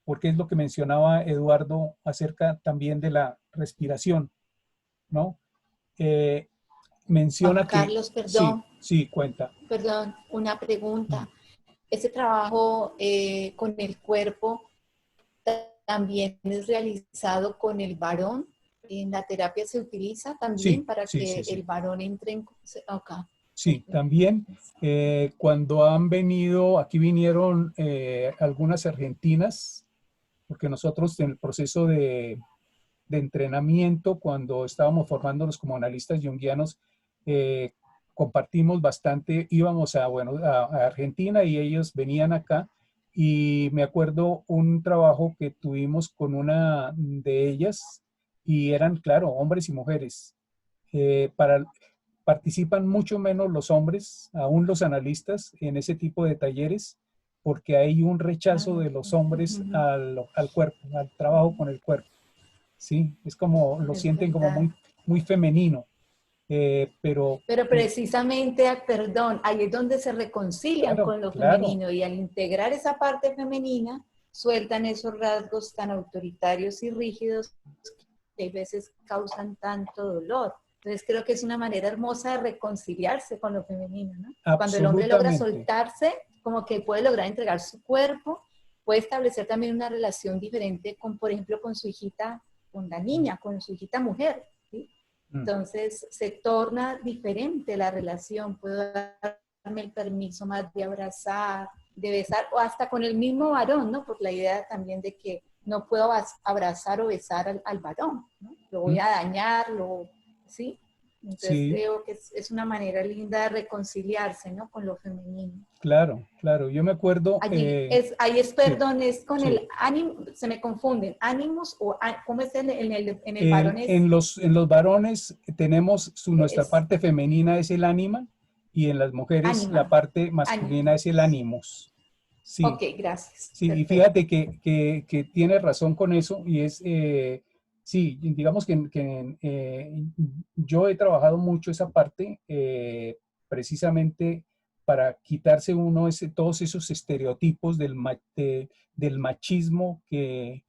[SPEAKER 1] porque es lo que mencionaba Eduardo acerca también de la respiración, ¿no? Menciona
[SPEAKER 7] Juan Carlos,
[SPEAKER 1] que...
[SPEAKER 7] perdón.
[SPEAKER 1] Sí, cuenta.
[SPEAKER 7] Perdón, una pregunta. ¿Ese trabajo con el cuerpo también es realizado con el varón? ¿En la terapia se utiliza también para que el varón entre en... Okay.
[SPEAKER 1] Sí, también cuando han venido, aquí vinieron algunas argentinas, porque nosotros en el proceso de entrenamiento, cuando estábamos formándonos como analistas junguianos, compartimos bastante, íbamos a Argentina y ellos venían acá, y me acuerdo un trabajo que tuvimos con una de ellas, y eran, claro, hombres y mujeres. Participan mucho menos los hombres, aún los analistas, en ese tipo de talleres, porque hay un rechazo de los hombres al cuerpo, al trabajo con el cuerpo. Sí, es como, lo sienten como muy, muy femenino. Pero
[SPEAKER 7] precisamente, perdón, ahí es donde se reconcilian con lo femenino, y al integrar esa parte femenina, sueltan esos rasgos tan autoritarios y rígidos que a veces causan tanto dolor. Entonces creo que es una manera hermosa de reconciliarse con lo femenino, ¿no? Cuando el hombre logra soltarse, como que puede lograr entregar su cuerpo, puede establecer también una relación diferente con, por ejemplo, con su hijita, con la niña, con su hijita mujer, ¿sí? Entonces se torna diferente la relación, puedo darme el permiso más de abrazar, de besar, o hasta con el mismo varón, ¿no? Por la idea también de que no puedo abrazar o besar al varón, ¿no? Lo voy a dañar, ¿sí? Entonces creo que es una manera linda de reconciliarse, ¿no? Con lo femenino.
[SPEAKER 1] Claro, claro. Yo me acuerdo...
[SPEAKER 7] ahí es, perdón, es con el ánimo, se me confunden, ánimos o ¿cómo es en el varón?
[SPEAKER 1] En los varones tenemos nuestra parte femenina es el ánima, y en las mujeres la parte masculina es el ánimos. Sí.
[SPEAKER 7] Ok, gracias.
[SPEAKER 1] Sí, perfecto. Y fíjate que tiene razón con eso, y es... sí, digamos que yo he trabajado mucho esa parte precisamente para quitarse uno todos esos estereotipos del machismo que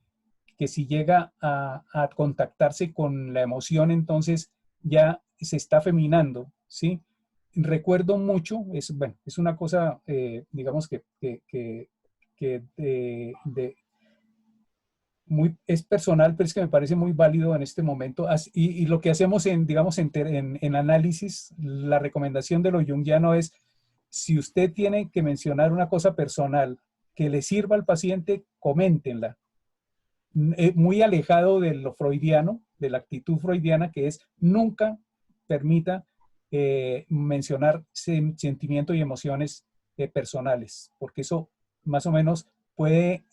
[SPEAKER 1] si llega a contactarse con la emoción, entonces ya se está feminando, ¿sí? Recuerdo mucho, es una cosa, digamos que es personal, pero es que me parece muy válido en este momento. Y lo que hacemos digamos, en análisis, la recomendación de lo junguiano es, si usted tiene que mencionar una cosa personal que le sirva al paciente, coméntenla. Muy alejado de lo freudiano, de la actitud freudiana, que es nunca permita mencionar sentimientos y emociones personales, porque eso más o menos puede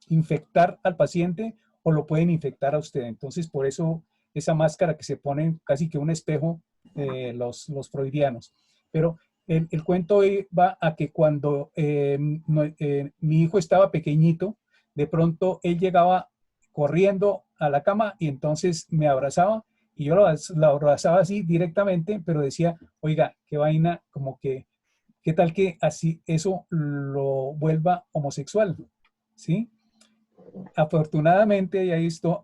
[SPEAKER 1] infectar al paciente o lo pueden infectar a usted. Entonces, por eso esa máscara que se pone casi que un espejo, los freudianos. Pero el cuento va a que cuando mi hijo estaba pequeñito, de pronto él llegaba corriendo a la cama y entonces me abrazaba y yo lo abrazaba así directamente, pero decía, oiga, qué vaina, como que, ¿qué tal que así eso lo vuelva homosexual? ¿Sí? Afortunadamente, y ahí estaba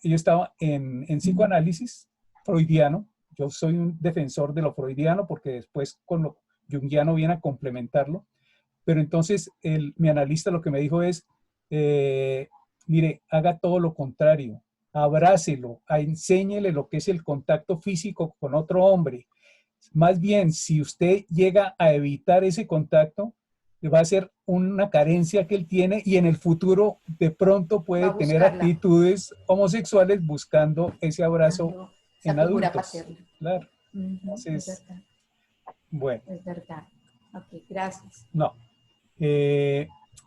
[SPEAKER 1] yo estaba en psicoanálisis freudiano. Yo soy un defensor de lo freudiano porque después con lo junguiano viene a complementarlo. Pero entonces mi analista lo que me dijo es, mire, haga todo lo contrario, abrácelo, enséñele lo que es el contacto físico con otro hombre. Más bien, si usted llega a evitar ese contacto, va a ser una carencia que él tiene y en el futuro de pronto puede tener actitudes homosexuales buscando ese abrazo en adultos. Claro. Entonces,
[SPEAKER 7] es verdad.
[SPEAKER 1] Bueno.
[SPEAKER 7] Es verdad. Ok, gracias.
[SPEAKER 1] No.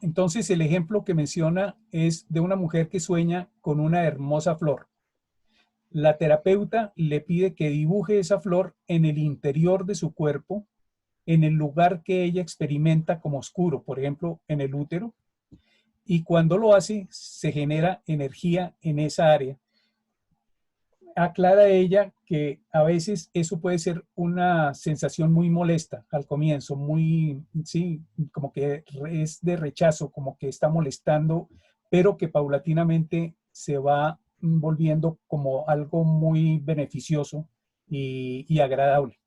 [SPEAKER 1] Entonces el ejemplo que menciona es de una mujer que sueña con una hermosa flor. La terapeuta le pide que dibuje esa flor en el interior de su cuerpo, en el lugar que ella experimenta como oscuro, por ejemplo, en el útero, y cuando lo hace se genera energía en esa área. Aclara ella que a veces eso puede ser una sensación muy molesta al comienzo, muy, sí, como que es de rechazo, como que está molestando, pero que paulatinamente se va volviendo como algo muy beneficioso y agradable.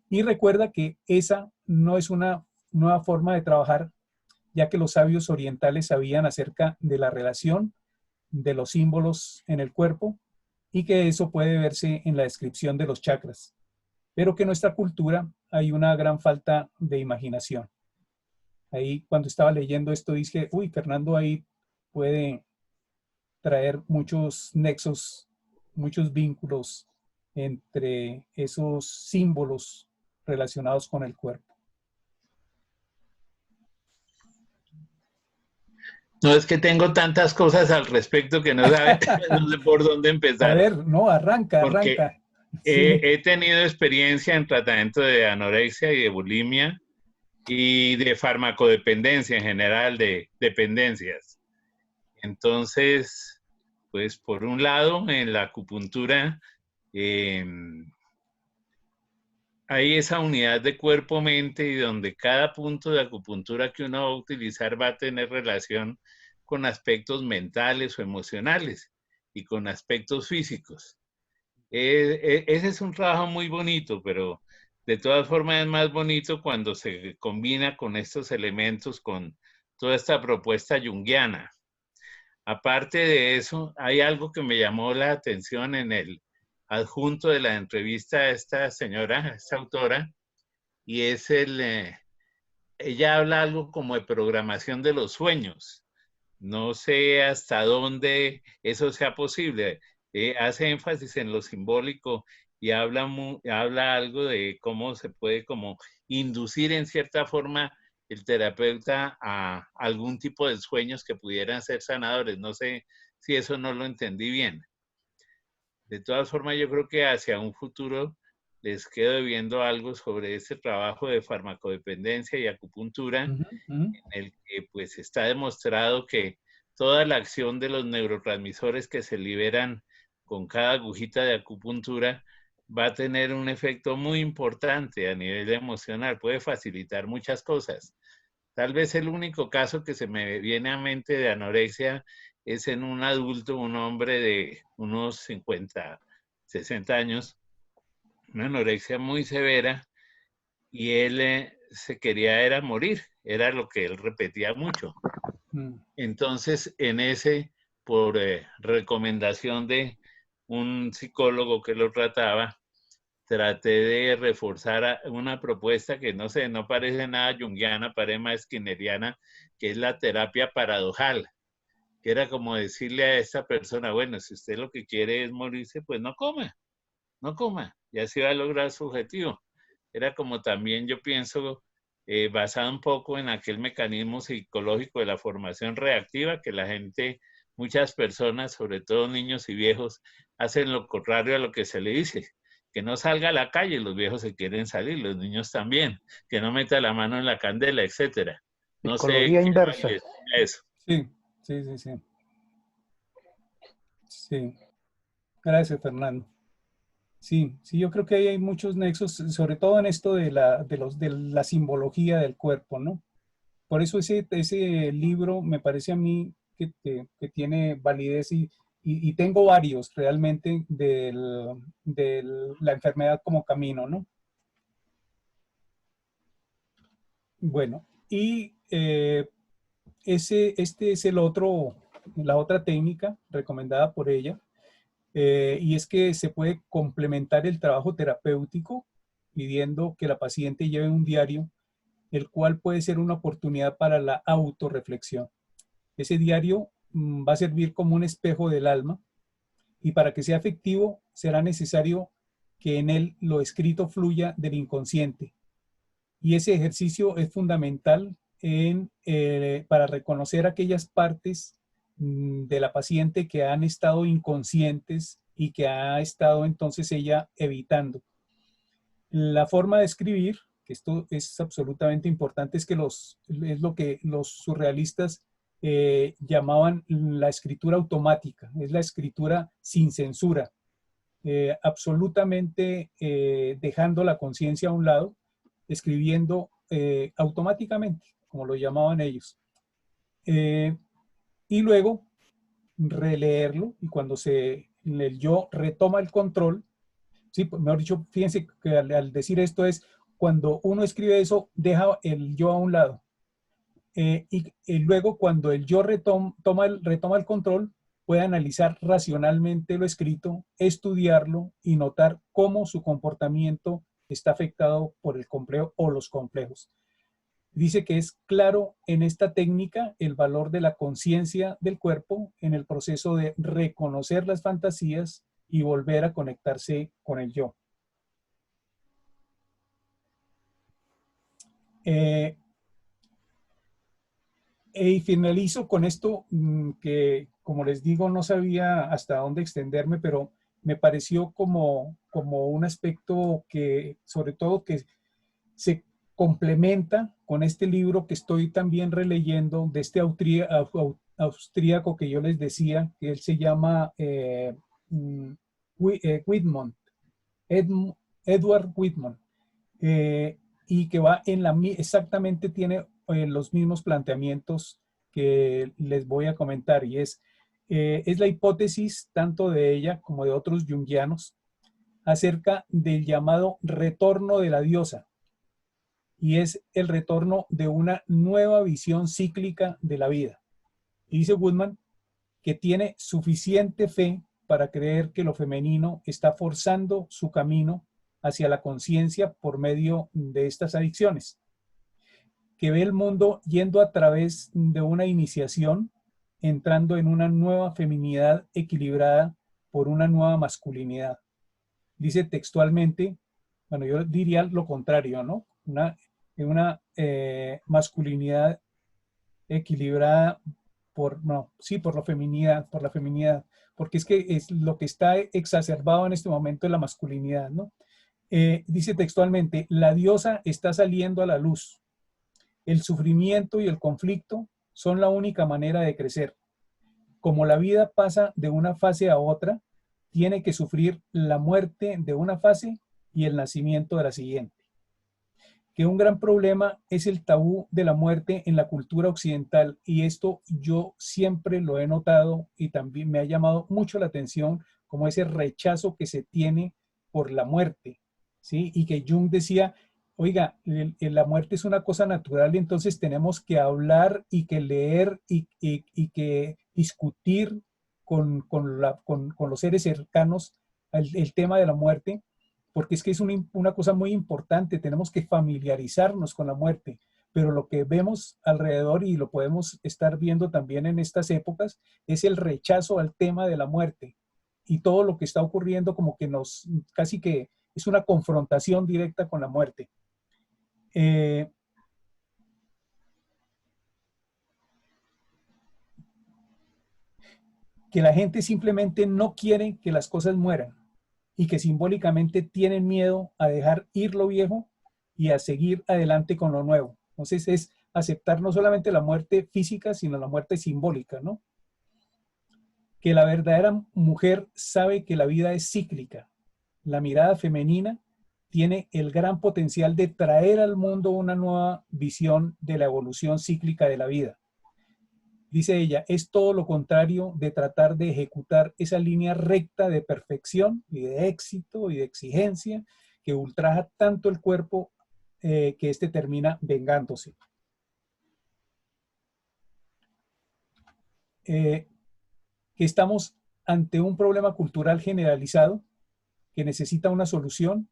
[SPEAKER 1] Y recuerda que esa no es una nueva forma de trabajar, ya que los sabios orientales sabían acerca de la relación de los símbolos en el cuerpo y que eso puede verse en la descripción de los chakras, pero que en nuestra cultura hay una gran falta de imaginación. Ahí cuando estaba leyendo esto dije, uy, Fernando ahí puede traer muchos nexos, muchos vínculos entre esos símbolos relacionados con el cuerpo.
[SPEAKER 5] No, es que tengo tantas cosas al respecto que no sé por dónde empezar.
[SPEAKER 1] A ver, no, arranca. Sí.
[SPEAKER 5] He tenido experiencia en tratamiento de anorexia y de bulimia y de farmacodependencia en general, de dependencias. Entonces, pues por un lado, en la acupuntura hay esa unidad de cuerpo-mente y donde cada punto de acupuntura que uno va a utilizar va a tener relación con aspectos mentales o emocionales y con aspectos físicos. Ese es un trabajo muy bonito, pero de todas formas es más bonito cuando se combina con estos elementos, con toda esta propuesta junguiana. Aparte de eso, hay algo que me llamó la atención en el adjunto de la entrevista a esta señora, esta autora, y es ella habla algo como de programación de los sueños. No sé hasta dónde eso sea posible. Hace énfasis en lo simbólico y habla algo de cómo se puede como inducir en cierta forma el terapeuta a algún tipo de sueños que pudieran ser sanadores. No sé si eso no lo entendí bien. De todas formas, yo creo que hacia un futuro les quedo debiendo algo sobre este trabajo de farmacodependencia y acupuntura, en el que pues está demostrado que toda la acción de los neurotransmisores que se liberan con cada agujita de acupuntura va a tener un efecto muy importante a nivel emocional, puede facilitar muchas cosas. Tal vez el único caso que se me viene a mente de anorexia es en un adulto, un hombre de unos 50, 60 años, una anorexia muy severa, y él se quería era morir, era lo que él repetía mucho. Entonces, en ese por recomendación de un psicólogo que lo trataba, traté de reforzar una propuesta que no sé, no parece nada junguiana, parece más skinneriana, que es la terapia paradojal, que era como decirle a esta persona, bueno, si usted lo que quiere es morirse, pues no coma, no coma, y así va a lograr su objetivo. Era como también yo pienso, basado un poco en aquel mecanismo psicológico de la formación reactiva, que la gente, muchas personas, sobre todo niños y viejos, hacen lo contrario a lo que se le dice. Que no salga a la calle, los viejos se quieren salir, los niños también, que no meta la mano en la candela, etcétera. No sé
[SPEAKER 2] Psicología
[SPEAKER 5] qué
[SPEAKER 2] inversa.
[SPEAKER 5] es eso.
[SPEAKER 1] Sí, sí, sí, sí. Sí, gracias, Fernando. Sí, sí, yo creo que ahí hay muchos nexos, sobre todo en esto de la simbología del cuerpo, ¿no? Por eso ese libro me parece a mí que tiene validez y tengo varios realmente de la enfermedad como camino, ¿no? Bueno, y este es la otra técnica recomendada por ella, y es que se puede complementar el trabajo terapéutico pidiendo que la paciente lleve un diario, el cual puede ser una oportunidad para la autorreflexión. Ese diario va a servir como un espejo del alma y para que sea efectivo será necesario que en él lo escrito fluya del inconsciente. Y ese ejercicio es fundamental para reconocer aquellas partes de la paciente que han estado inconscientes y que ha estado entonces ella evitando. La forma de escribir, que esto es absolutamente importante, es lo que los surrealistas llamaban la escritura automática, es la escritura sin censura, absolutamente dejando la conciencia a un lado, escribiendo automáticamente, como lo llamaban ellos. Y luego releerlo, y cuando el yo retoma el control, sí, mejor dicho, fíjense que al decir esto es cuando uno escribe eso, deja el yo a un lado. Y luego cuando el yo retoma el control, puede analizar racionalmente lo escrito, estudiarlo y notar cómo su comportamiento está afectado por el complejo o los complejos. Dice que es claro en esta técnica el valor de la conciencia del cuerpo en el proceso de reconocer las fantasías y volver a conectarse con el yo. Y finalizo con esto que, como les digo, no sabía hasta dónde extenderme, pero me pareció como un aspecto que, sobre todo, que se complementa con este libro que estoy también releyendo de este austríaco que yo les decía, que él se llama Whitman, Edward Whitman, y que va exactamente tiene los mismos planteamientos que les voy a comentar, y es la hipótesis tanto de ella como de otros junguianos acerca del llamado retorno de la diosa, y es el retorno de una nueva visión cíclica de la vida. Y dice Woodman que tiene suficiente fe para creer que lo femenino está forzando su camino hacia la conciencia por medio de estas adicciones, que ve el mundo yendo a través de una iniciación, entrando en una nueva feminidad equilibrada por una nueva masculinidad. Dice textualmente, bueno, yo diría lo contrario, ¿no? Una masculinidad equilibrada por la feminidad, porque es que es lo que está exacerbado en este momento es la masculinidad, ¿no? Dice textualmente, la diosa está saliendo a la luz. El sufrimiento y el conflicto son la única manera de crecer. Como la vida pasa de una fase a otra, tiene que sufrir la muerte de una fase y el nacimiento de la siguiente. Que un gran problema es el tabú de la muerte en la cultura occidental, y esto yo siempre lo he notado y también me ha llamado mucho la atención, como ese rechazo que se tiene por la muerte, ¿sí? Y que Jung decía, oiga, la muerte es una cosa natural y entonces tenemos que hablar y que leer y que discutir con los seres cercanos el tema de la muerte, porque es que es una cosa muy importante. Tenemos que familiarizarnos con la muerte, pero lo que vemos alrededor, y lo podemos estar viendo también en estas épocas, es el rechazo al tema de la muerte, y todo lo que está ocurriendo como que casi que es una confrontación directa con la muerte. Que la gente simplemente no quiere que las cosas mueran, y que simbólicamente tienen miedo a dejar ir lo viejo y a seguir adelante con lo nuevo. Entonces es aceptar no solamente la muerte física, sino la muerte simbólica, ¿no? Que la verdadera mujer sabe que la vida es cíclica. La mirada femenina tiene el gran potencial de traer al mundo una nueva visión de la evolución cíclica de la vida. Dice ella, es todo lo contrario de tratar de ejecutar esa línea recta de perfección y de éxito y de exigencia que ultraja tanto el cuerpo que éste termina vengándose. Que estamos ante un problema cultural generalizado que necesita una solución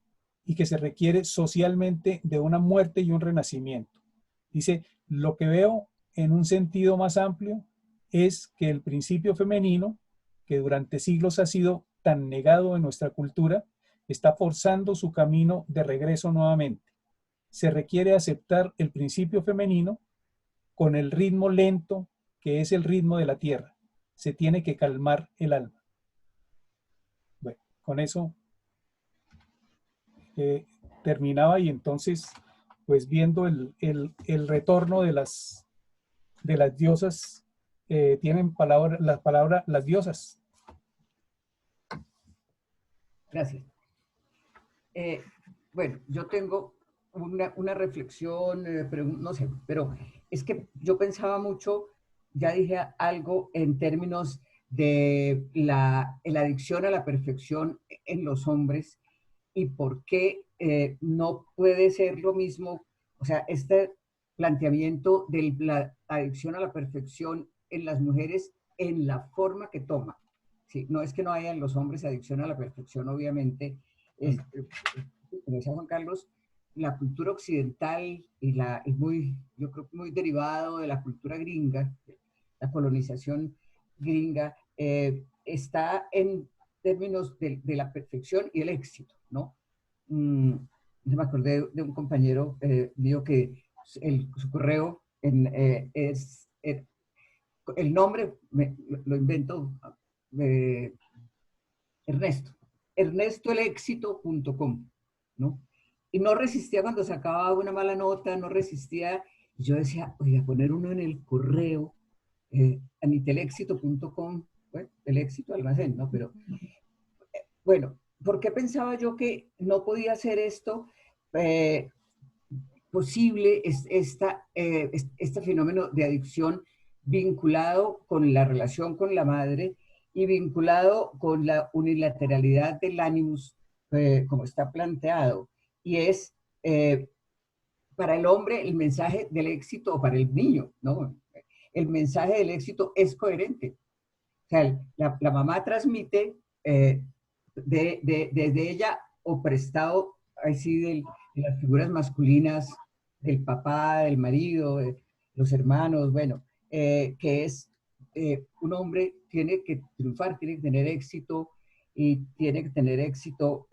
[SPEAKER 1] y que se requiere socialmente de una muerte y un renacimiento. Dice, lo que veo en un sentido más amplio es que el principio femenino, que durante siglos ha sido tan negado en nuestra cultura, está forzando su camino de regreso nuevamente. Se requiere aceptar el principio femenino con el ritmo lento que es el ritmo de la tierra. Se tiene que calmar el alma. Bueno, con eso terminaba, y entonces, pues viendo el retorno de las diosas, tienen la palabra las diosas.
[SPEAKER 4] Gracias. Bueno, yo tengo una reflexión, no sé, pero es que yo pensaba mucho, ya dije algo en términos de la adicción a la perfección en los hombres y por qué no puede ser lo mismo, o sea, este planteamiento de la adicción a la perfección en las mujeres en la forma que toma. Sí, no es que no haya en los hombres adicción a la perfección, obviamente, como decía Juan Carlos, la cultura occidental es muy, yo creo que muy derivado de la cultura gringa, la colonización gringa, está en términos de la perfección y el éxito, ¿no? Me acordé de un compañero mío que su correo es, el nombre lo invento, Ernesto, ernestoelexito.com, ¿no? Y no resistía cuando sacaba una mala nota, no resistía. Y yo decía, oiga, poner uno en el correo, anitelexito.com, bueno, el éxito almacén, ¿no? Pero, bueno, ¿por qué pensaba yo que no podía hacer esto posible, este fenómeno de adicción vinculado con la relación con la madre y vinculado con la unilateralidad del ánimos, como está planteado? Y es, para el hombre, el mensaje del éxito, o para el niño, ¿no? El mensaje del éxito es coherente. O sea, la mamá transmite desde ella o prestado, así, de las figuras masculinas, del papá, del marido, de los hermanos, bueno, que es un hombre tiene que triunfar, tiene que tener éxito, y tiene que tener éxito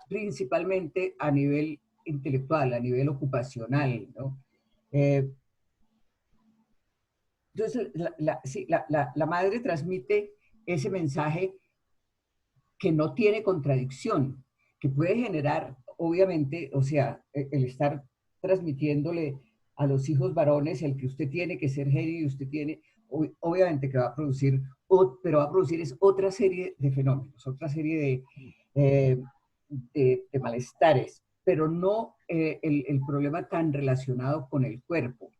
[SPEAKER 4] principalmente a nivel intelectual, a nivel ocupacional, ¿no? Entonces, la madre transmite ese mensaje que no tiene contradicción, que puede generar, obviamente, o sea, el estar transmitiéndole a los hijos varones el que usted tiene que ser genio y usted tiene, obviamente que va a producir, pero va a producir es otra serie de fenómenos, otra serie de malestares, pero no el problema tan relacionado con el cuerpo.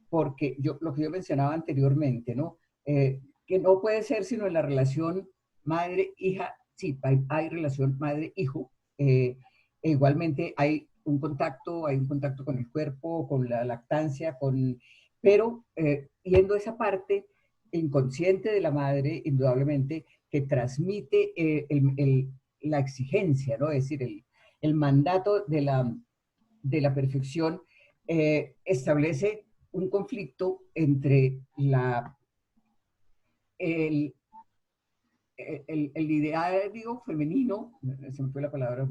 [SPEAKER 4] Porque lo que yo mencionaba anteriormente, ¿no? Que no puede ser sino en la relación madre-hija. Sí, hay relación madre-hijo, e igualmente hay un contacto con el cuerpo, con la lactancia, pero yendo a esa parte, inconsciente de la madre, indudablemente, que transmite la exigencia, ¿no? Es decir, el mandato de la perfección establece un conflicto entre el, el ideario femenino, se me fue la palabra,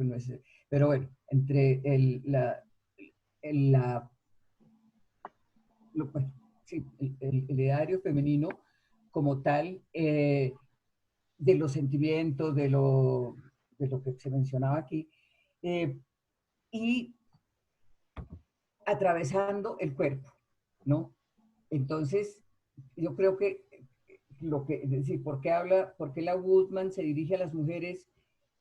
[SPEAKER 4] pero bueno, entre bueno, sí, el ideario femenino como tal, de los sentimientos, de lo que se mencionaba aquí, y atravesando el cuerpo, ¿no? Entonces, yo creo que es decir, por qué la Woodman se dirige a las mujeres?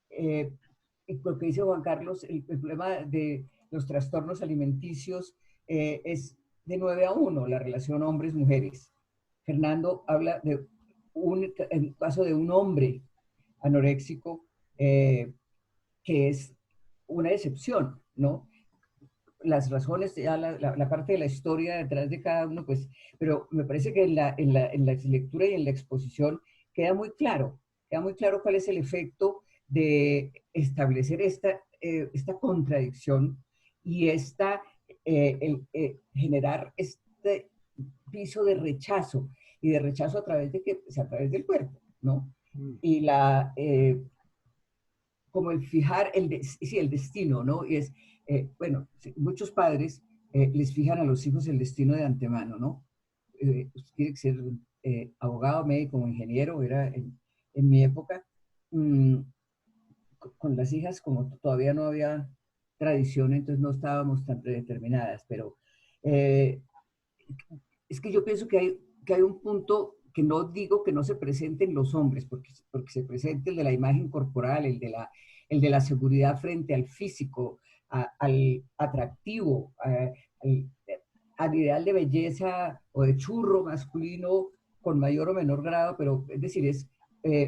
[SPEAKER 4] Y por qué dice Juan Carlos, el problema de los trastornos alimenticios es de 9-1, la relación hombres-mujeres. Fernando habla de el caso de un hombre anoréxico que es una excepción, ¿no? Las razones, ya la parte de la historia detrás de cada uno, pues, pero me parece que en la lectura y en la exposición queda muy claro cuál es el efecto de establecer esta contradicción y generar este piso de rechazo, y de rechazo a través de a través del cuerpo, ¿no? Y como el fijar el destino, ¿no? Y es, bueno, muchos padres les fijan a los hijos el destino de antemano, ¿no? Usted tiene que ser abogado, médico o ingeniero, era en mi época, con las hijas, como todavía no había tradición, entonces no estábamos tan predeterminadas, pero es que yo pienso que hay un punto que no digo que no se presente en los hombres, porque se presenta el de la imagen corporal, el de la seguridad frente al físico, al atractivo, al ideal de belleza o de churro masculino con mayor o menor grado, pero es decir, es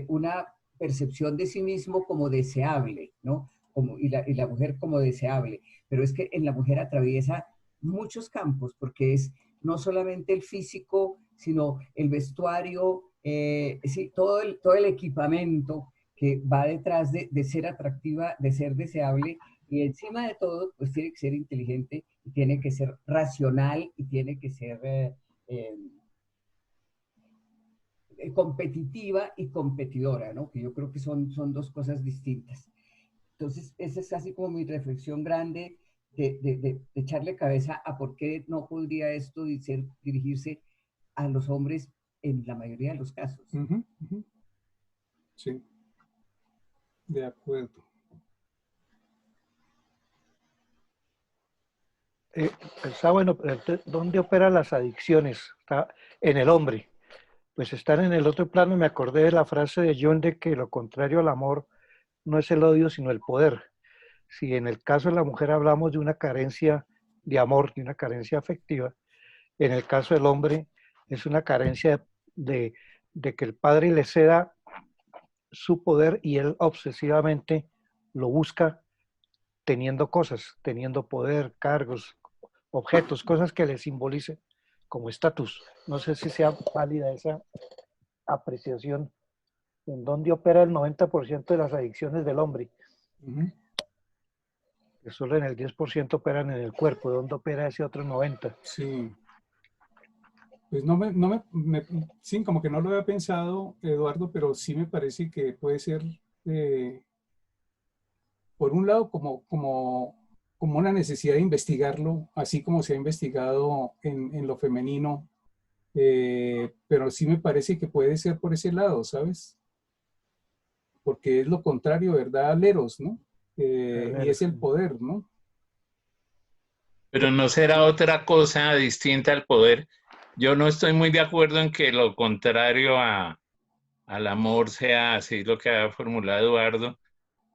[SPEAKER 4] una percepción de sí mismo como deseable, ¿no? Y la mujer como deseable, pero es que en la mujer atraviesa muchos campos, porque es no solamente el físico, sino el vestuario, sí, todo el equipamiento que va detrás de ser atractiva, de ser deseable, y encima de todo, pues tiene que ser inteligente, y tiene que ser racional, y tiene que ser competitiva y competidora, ¿no? Que yo creo que son dos cosas distintas. Entonces, esa es así como mi reflexión grande de echarle cabeza a por qué no podría esto dirigirse a los hombres en la mayoría de los casos.
[SPEAKER 1] Sí, de acuerdo.
[SPEAKER 2] Está bueno, pero ¿dónde operan las adicciones? Está en el hombre. Pues están en el otro plano. Me acordé de la frase de Jung de que lo contrario al amor no es el odio, sino el poder. Si en el caso de la mujer hablamos de una carencia de amor, de una carencia afectiva, en el caso del hombre es una carencia de que el padre le ceda su poder y él obsesivamente lo busca teniendo cosas, teniendo poder, cargos, objetos, cosas que le simbolicen como estatus. No sé si sea válida esa apreciación. ¿En dónde opera el 90% de las adicciones del hombre? Que solo en el 10% operan en el cuerpo. ¿Dónde opera ese otro 90%?
[SPEAKER 1] Sí. Pues sí, como que no lo había pensado, Eduardo, pero sí me parece que puede ser, por un lado, como una necesidad de investigarlo, así como se ha investigado en lo femenino, pero sí me parece que puede ser por ese lado, ¿sabes? Porque es lo contrario, ¿verdad? Al Eros, ¿no? Y es el poder, ¿no?
[SPEAKER 5] Pero no será otra cosa distinta al poder. Yo no estoy muy de acuerdo en que lo contrario al amor sea así lo que ha formulado Eduardo.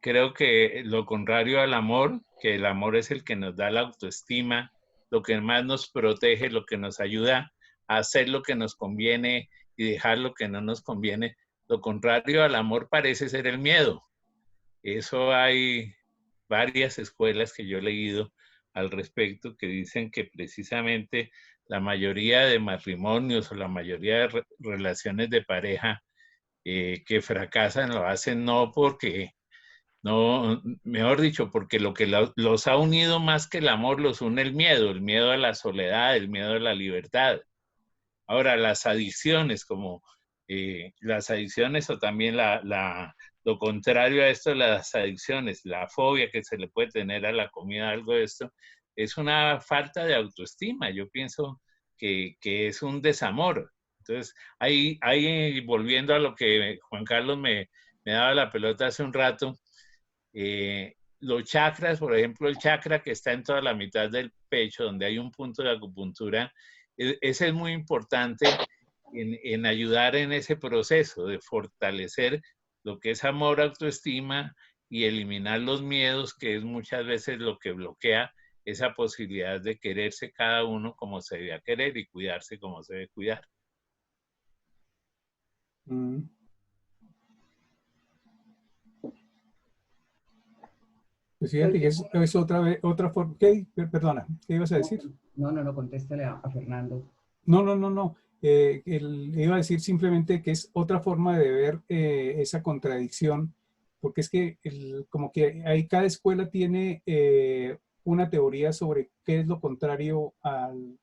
[SPEAKER 5] Creo que lo contrario al amor, que el amor es el que nos da la autoestima, lo que más nos protege, lo que nos ayuda a hacer lo que nos conviene y dejar lo que no nos conviene. Lo contrario al amor parece ser el miedo. Eso hay varias escuelas que yo he leído al respecto que dicen que precisamente la mayoría de matrimonios o la mayoría de relaciones de pareja que fracasan lo hacen no porque, no, mejor dicho, porque lo que los ha unido más que el amor los une el miedo a la soledad, el miedo a la libertad. Ahora, las adicciones, como las adicciones o también lo contrario a esto, las adicciones, la fobia que se le puede tener a la comida, algo de esto, es una falta de autoestima. Yo pienso que es un desamor. Entonces, ahí volviendo a lo que Juan Carlos me daba la pelota hace un rato, los chakras, por ejemplo, el chakra que está en toda la mitad del pecho, donde hay un punto de acupuntura, ese es muy importante en ayudar en ese proceso de fortalecer lo que es amor, autoestima y eliminar los miedos, que es muchas veces lo que bloquea esa posibilidad de quererse cada uno como se debe querer y cuidarse como se debe cuidar.
[SPEAKER 1] Pues fíjate que es otra forma. ¿Qué? Perdona, ¿qué ibas a decir?
[SPEAKER 4] No, contéstale a Fernando.
[SPEAKER 1] No. Iba a decir simplemente que es otra forma de ver esa contradicción, porque es que como que ahí cada escuela tiene una teoría sobre qué es lo contrario al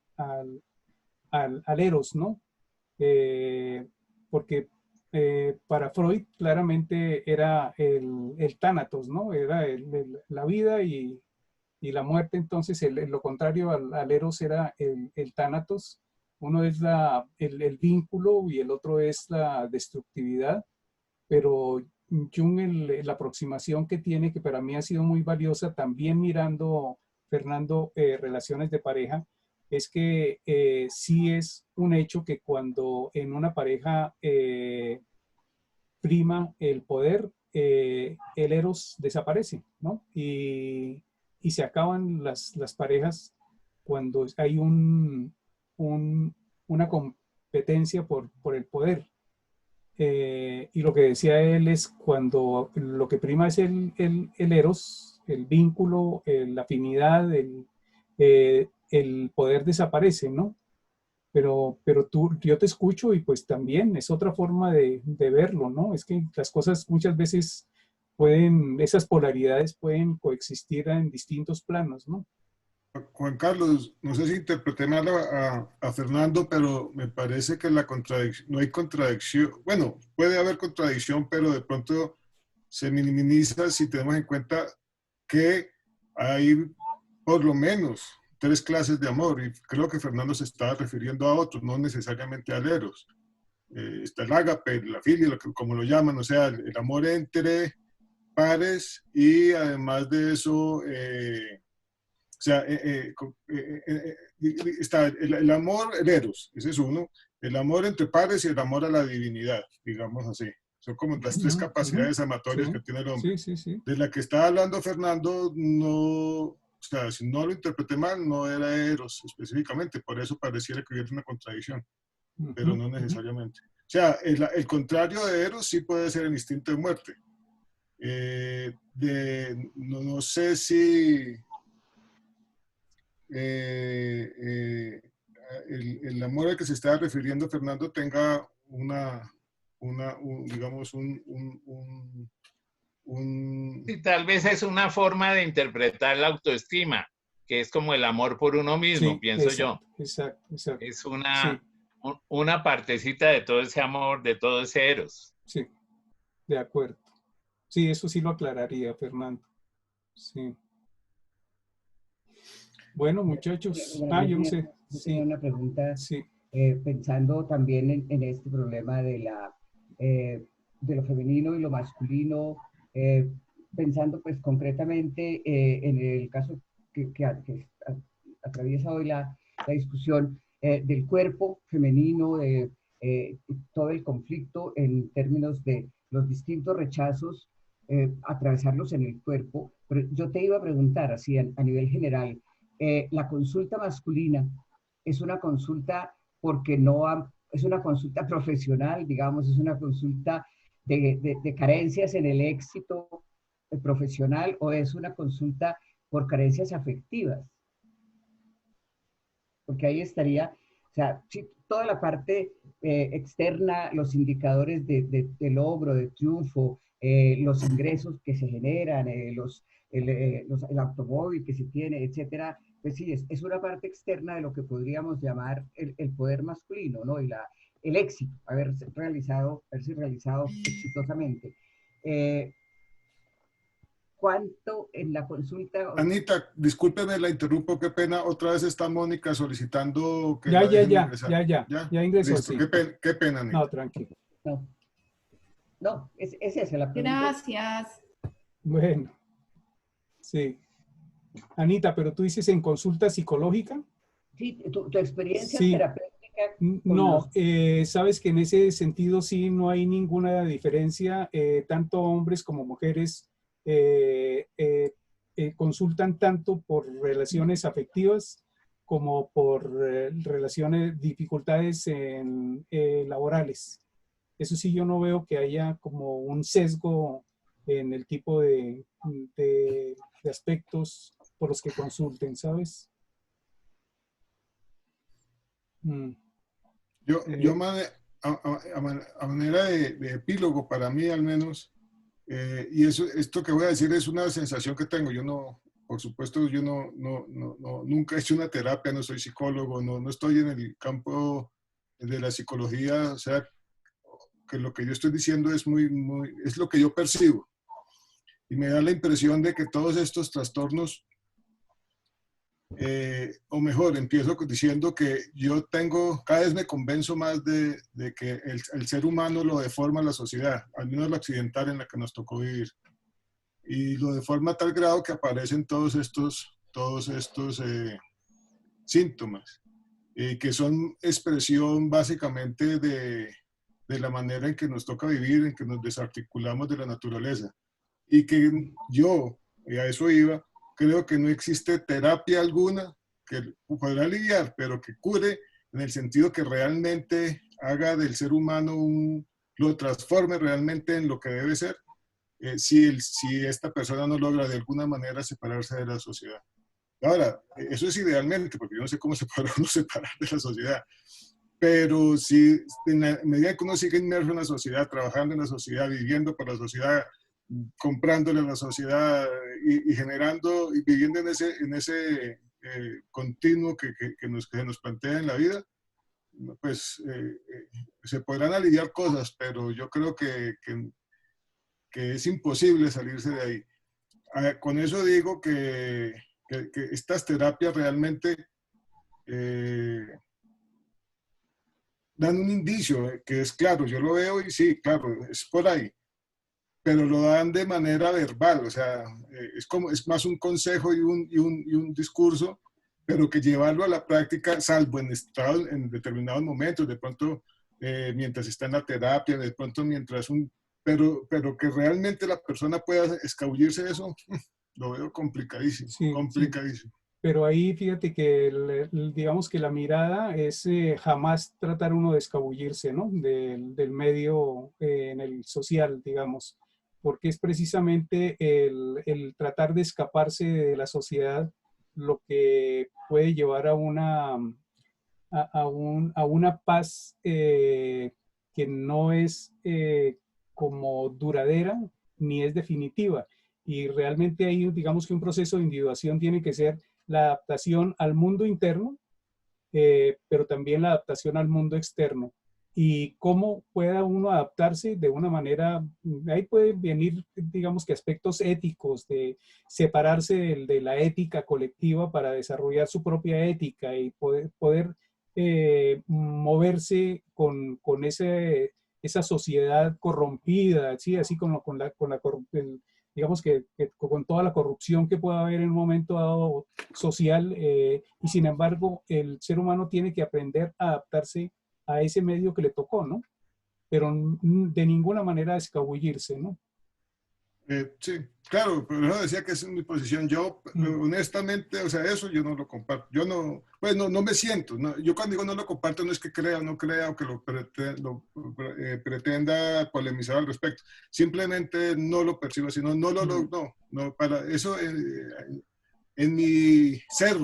[SPEAKER 1] Eros, ¿no? Porque para Freud claramente era el Tánatos, ¿no? Era la vida y la muerte. Entonces lo contrario al Eros era el Tánatos. Uno es el vínculo y el otro es la destructividad, pero Jung, la aproximación que tiene, que para mí ha sido muy valiosa, también mirando, Fernando, relaciones de pareja, es que sí es un hecho que cuando en una pareja prima el poder, el Eros desaparece, ¿no? Y se acaban las parejas cuando hay una competencia por el poder. Y lo que decía él es cuando lo que prima es el Eros, el vínculo, la afinidad, el poder desaparece, ¿no? Pero yo te escucho y pues también es otra forma de verlo, ¿no? Es que las cosas muchas veces esas polaridades pueden coexistir en distintos planos, ¿no?
[SPEAKER 3] Juan Carlos, no sé si interpreté mal a Fernando, pero me parece que no hay contradicción. Bueno, puede haber contradicción, pero de pronto se minimiza si tenemos en cuenta que hay por lo menos 3 clases de amor, y creo que Fernando se estaba refiriendo a otros, no necesariamente al Eros. Está el ágape, la filia, como lo llaman, o sea, el amor entre pares, y además de eso, o sea, está el amor, el Eros, ese es uno, el amor entre pares y el amor a la divinidad, digamos así. Son como las 3 capacidades amatorias que tiene el hombre.
[SPEAKER 1] Sí.
[SPEAKER 3] De la que estaba hablando Fernando, no, o sea, si no lo interpreté mal, no era Eros específicamente, por eso pareciera que hubiera una contradicción, pero no necesariamente. O sea, el contrario de Eros sí puede ser el instinto de muerte. No sé si el amor al que se estaba refiriendo Fernando tenga digamos,
[SPEAKER 5] Sí, tal vez es una forma de interpretar la autoestima, que es como el amor por uno mismo, pienso yo.
[SPEAKER 1] Exacto.
[SPEAKER 5] Es una partecita de todo ese amor, de todo ese Eros.
[SPEAKER 1] Sí, de acuerdo. Sí, eso sí lo aclararía, Fernando. Sí. Bueno, muchachos. Yo no sé.
[SPEAKER 4] Sí. Una pregunta.
[SPEAKER 1] Sí.
[SPEAKER 4] Pensando también en este problema de lo femenino y lo masculino, pensando pues concretamente en el caso que atraviesa hoy la discusión del cuerpo femenino, de todo el conflicto en términos de los distintos rechazos, atravesarlos en el cuerpo. Pero yo te iba a preguntar, así a nivel general, la consulta masculina es una consulta porque es una consulta profesional, digamos, es una consulta de carencias en el éxito profesional, o es una consulta por carencias afectivas. porque ahí estaría, o sea, sí, toda la parte externa, los indicadores de logro, de triunfo, los ingresos que se generan, el automóvil que se tiene, etcétera, pues sí, es una parte externa de lo que podríamos llamar el poder masculino, ¿no? Y el éxito, haberse realizado exitosamente. ¿Cuánto en la consulta?
[SPEAKER 3] Anita, discúlpeme, la interrumpo, qué pena. Otra vez está Mónica solicitando que la dejen ingresar.
[SPEAKER 1] Ya ingresó,
[SPEAKER 3] Listo,
[SPEAKER 1] sí.
[SPEAKER 3] qué pena, Anita.
[SPEAKER 1] No, tranquilo.
[SPEAKER 4] No, es esa la pregunta.
[SPEAKER 7] Gracias.
[SPEAKER 1] Bueno, sí. Anita, pero tú dices en consulta psicológica.
[SPEAKER 4] Sí, tu experiencia
[SPEAKER 1] Sí.
[SPEAKER 4] terapéutica.
[SPEAKER 1] No, sabes que en ese sentido sí no hay ninguna diferencia. Tanto hombres como mujeres consultan tanto por relaciones afectivas como por relaciones, dificultades laborales. Eso sí, yo no veo que haya como un sesgo en el tipo de aspectos por los que consulten, ¿sabes?
[SPEAKER 3] Yo a manera de epílogo, para mí al menos, y esto que voy a decir es una sensación que tengo. Yo no, por supuesto, yo nunca he hecho una terapia, no soy psicólogo, no estoy en el campo de la psicología, o sea, que lo que yo estoy diciendo es es lo que yo percibo. Y me da la impresión de que todos estos trastornos, o mejor, empiezo diciendo que yo cada vez me convenzo más de que el ser humano lo deforma la sociedad, al menos la occidental en la que nos tocó vivir. Y lo deforma a tal grado que aparecen todos estos síntomas, que son expresión básicamente de la manera en que nos toca vivir, en que nos desarticulamos de la naturaleza. Y que yo, y a eso iba, creo que no existe terapia alguna que podrá aliviar, pero que cure en el sentido que realmente haga del ser humano lo transforme realmente en lo que debe ser, si esta persona no logra de alguna manera separarse de la sociedad. Ahora, eso es idealmente, porque yo no sé cómo se puede uno separar de la sociedad, pero si en la medida que uno sigue inmerso en la sociedad, trabajando en la sociedad, viviendo por la sociedad, comprándole a la sociedad y generando y viviendo en ese continuo que nos plantea en la vida, pues se podrán aliviar cosas, pero yo creo que es imposible salirse de ahí. Con eso digo que estas terapias realmente dan un indicio, que es claro, yo lo veo y sí, claro, es por ahí, pero lo dan de manera verbal, o sea, es más un consejo y un discurso, pero que llevarlo a la práctica, salvo en determinados momentos, de pronto mientras está en la terapia, de pronto pero que realmente la persona pueda escabullirse de eso, lo veo complicadísimo,
[SPEAKER 1] Sí,
[SPEAKER 3] complicadísimo.
[SPEAKER 1] Sí. Pero ahí fíjate que digamos que la mirada es jamás tratar uno de escabullirse, ¿no? Del medio en el social, digamos, porque es precisamente el tratar de escaparse de la sociedad lo que puede llevar a una paz que no es como duradera ni es definitiva. Y realmente ahí, digamos que un proceso de individuación tiene que ser la adaptación al mundo interno, pero también la adaptación al mundo externo. Y cómo pueda uno adaptarse de una manera, ahí pueden venir, digamos que aspectos éticos, de separarse de la ética colectiva para desarrollar su propia ética y poder moverse con esa sociedad corrompida, ¿sí? Así como con la corrupción, digamos que con toda la corrupción que pueda haber en un momento dado social, y sin embargo el ser humano tiene que aprender a adaptarse a ese medio que le tocó, ¿no? Pero de ninguna manera escabullirse, ¿no?
[SPEAKER 3] Sí, claro, pero yo decía que esa es mi posición. Yo, honestamente, o sea, eso yo no lo comparto. Yo no, pues no me siento. No, yo cuando digo no lo comparto no es que crea o no crea o que lo pretenda polemizar al respecto. Simplemente no lo percibo así. No, para eso en mi ser,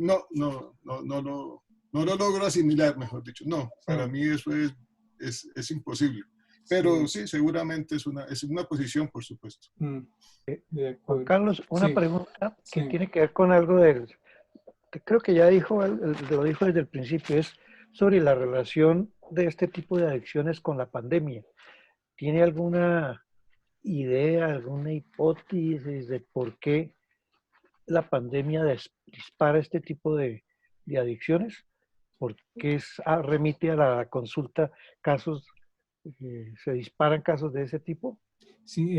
[SPEAKER 3] no lo logro asimilar, mejor dicho. No, para mí eso es imposible. Pero sí, seguramente es una posición, por supuesto.
[SPEAKER 2] Juan Carlos, una
[SPEAKER 1] Sí.
[SPEAKER 2] pregunta que
[SPEAKER 1] Sí.
[SPEAKER 2] tiene que ver con algo que creo que ya lo dijo desde el principio, es sobre la relación de este tipo de adicciones con la pandemia. ¿Tiene alguna idea, alguna hipótesis de por qué la pandemia dispara este tipo de adicciones? ¿Por qué remite a la consulta casos, se disparan casos de ese tipo?
[SPEAKER 1] Sí,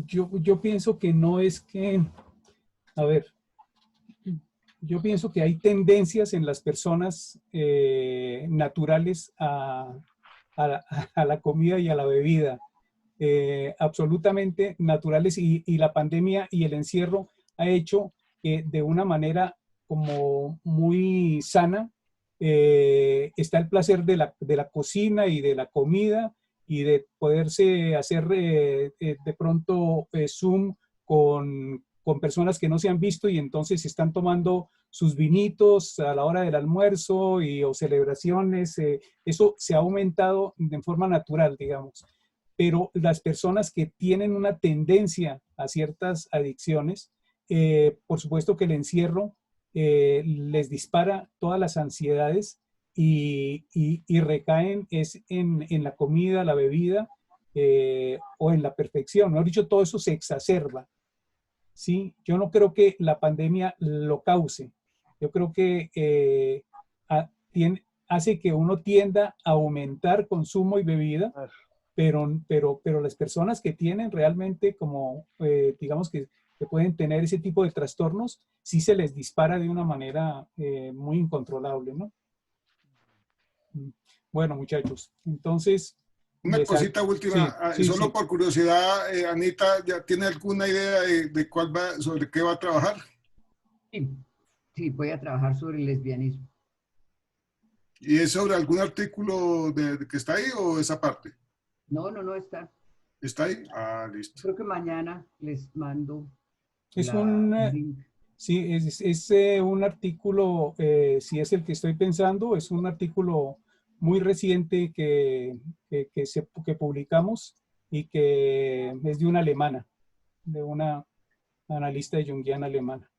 [SPEAKER 1] yo pienso que no es que, a ver, yo pienso que hay tendencias en las personas naturales a la comida y a la bebida, absolutamente naturales, y la pandemia y el encierro ha hecho que de una manera como muy sana está el placer de la cocina y de la comida y de poderse hacer de pronto Zoom con personas que no se han visto y entonces están tomando sus vinitos a la hora del almuerzo o celebraciones. Eso se ha aumentado de forma natural, digamos. Pero las personas que tienen una tendencia a ciertas adicciones, por supuesto que el encierro les dispara todas las ansiedades y recaen en la comida, la bebida o en la perfección. Mejor dicho, todo eso se exacerba. ¿Sí? Yo no creo que la pandemia lo cause. Yo creo que hace que uno tienda a aumentar consumo y bebida, pero las personas que tienen realmente como, digamos que pueden tener ese tipo de trastornos, sí se les dispara de una manera muy incontrolable, ¿no? Bueno, muchachos, entonces...
[SPEAKER 3] Una cosita última, solo por curiosidad, Anita, ¿ya tiene alguna idea de sobre qué va a trabajar?
[SPEAKER 4] Sí, voy a trabajar sobre el lesbianismo.
[SPEAKER 3] ¿Y es sobre algún artículo que está ahí o esa parte?
[SPEAKER 4] No está.
[SPEAKER 3] ¿Está ahí? Ah, listo.
[SPEAKER 4] Creo que mañana les mando
[SPEAKER 1] el link. Sí, es un artículo, si es el que estoy pensando, es un artículo muy reciente que publicamos y que es de una alemana, de una analista junguiana alemana.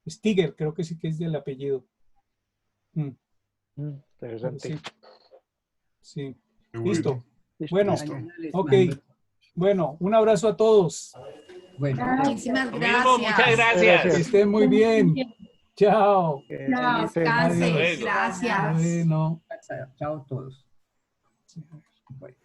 [SPEAKER 1] Stiger, creo que sí que es del apellido.
[SPEAKER 2] Interesante.
[SPEAKER 1] Sí.
[SPEAKER 3] Bueno.
[SPEAKER 1] Listo.
[SPEAKER 2] Listo.
[SPEAKER 1] Bueno, ok. Bueno, un abrazo a todos.
[SPEAKER 4] Bueno,
[SPEAKER 7] muchísimas
[SPEAKER 5] Mismo, muchas gracias.
[SPEAKER 1] Que estén muy bien. Chao.
[SPEAKER 7] No, descanse.
[SPEAKER 1] Adiós.
[SPEAKER 7] Gracias.
[SPEAKER 1] Bueno.
[SPEAKER 4] chao a todos. Bueno.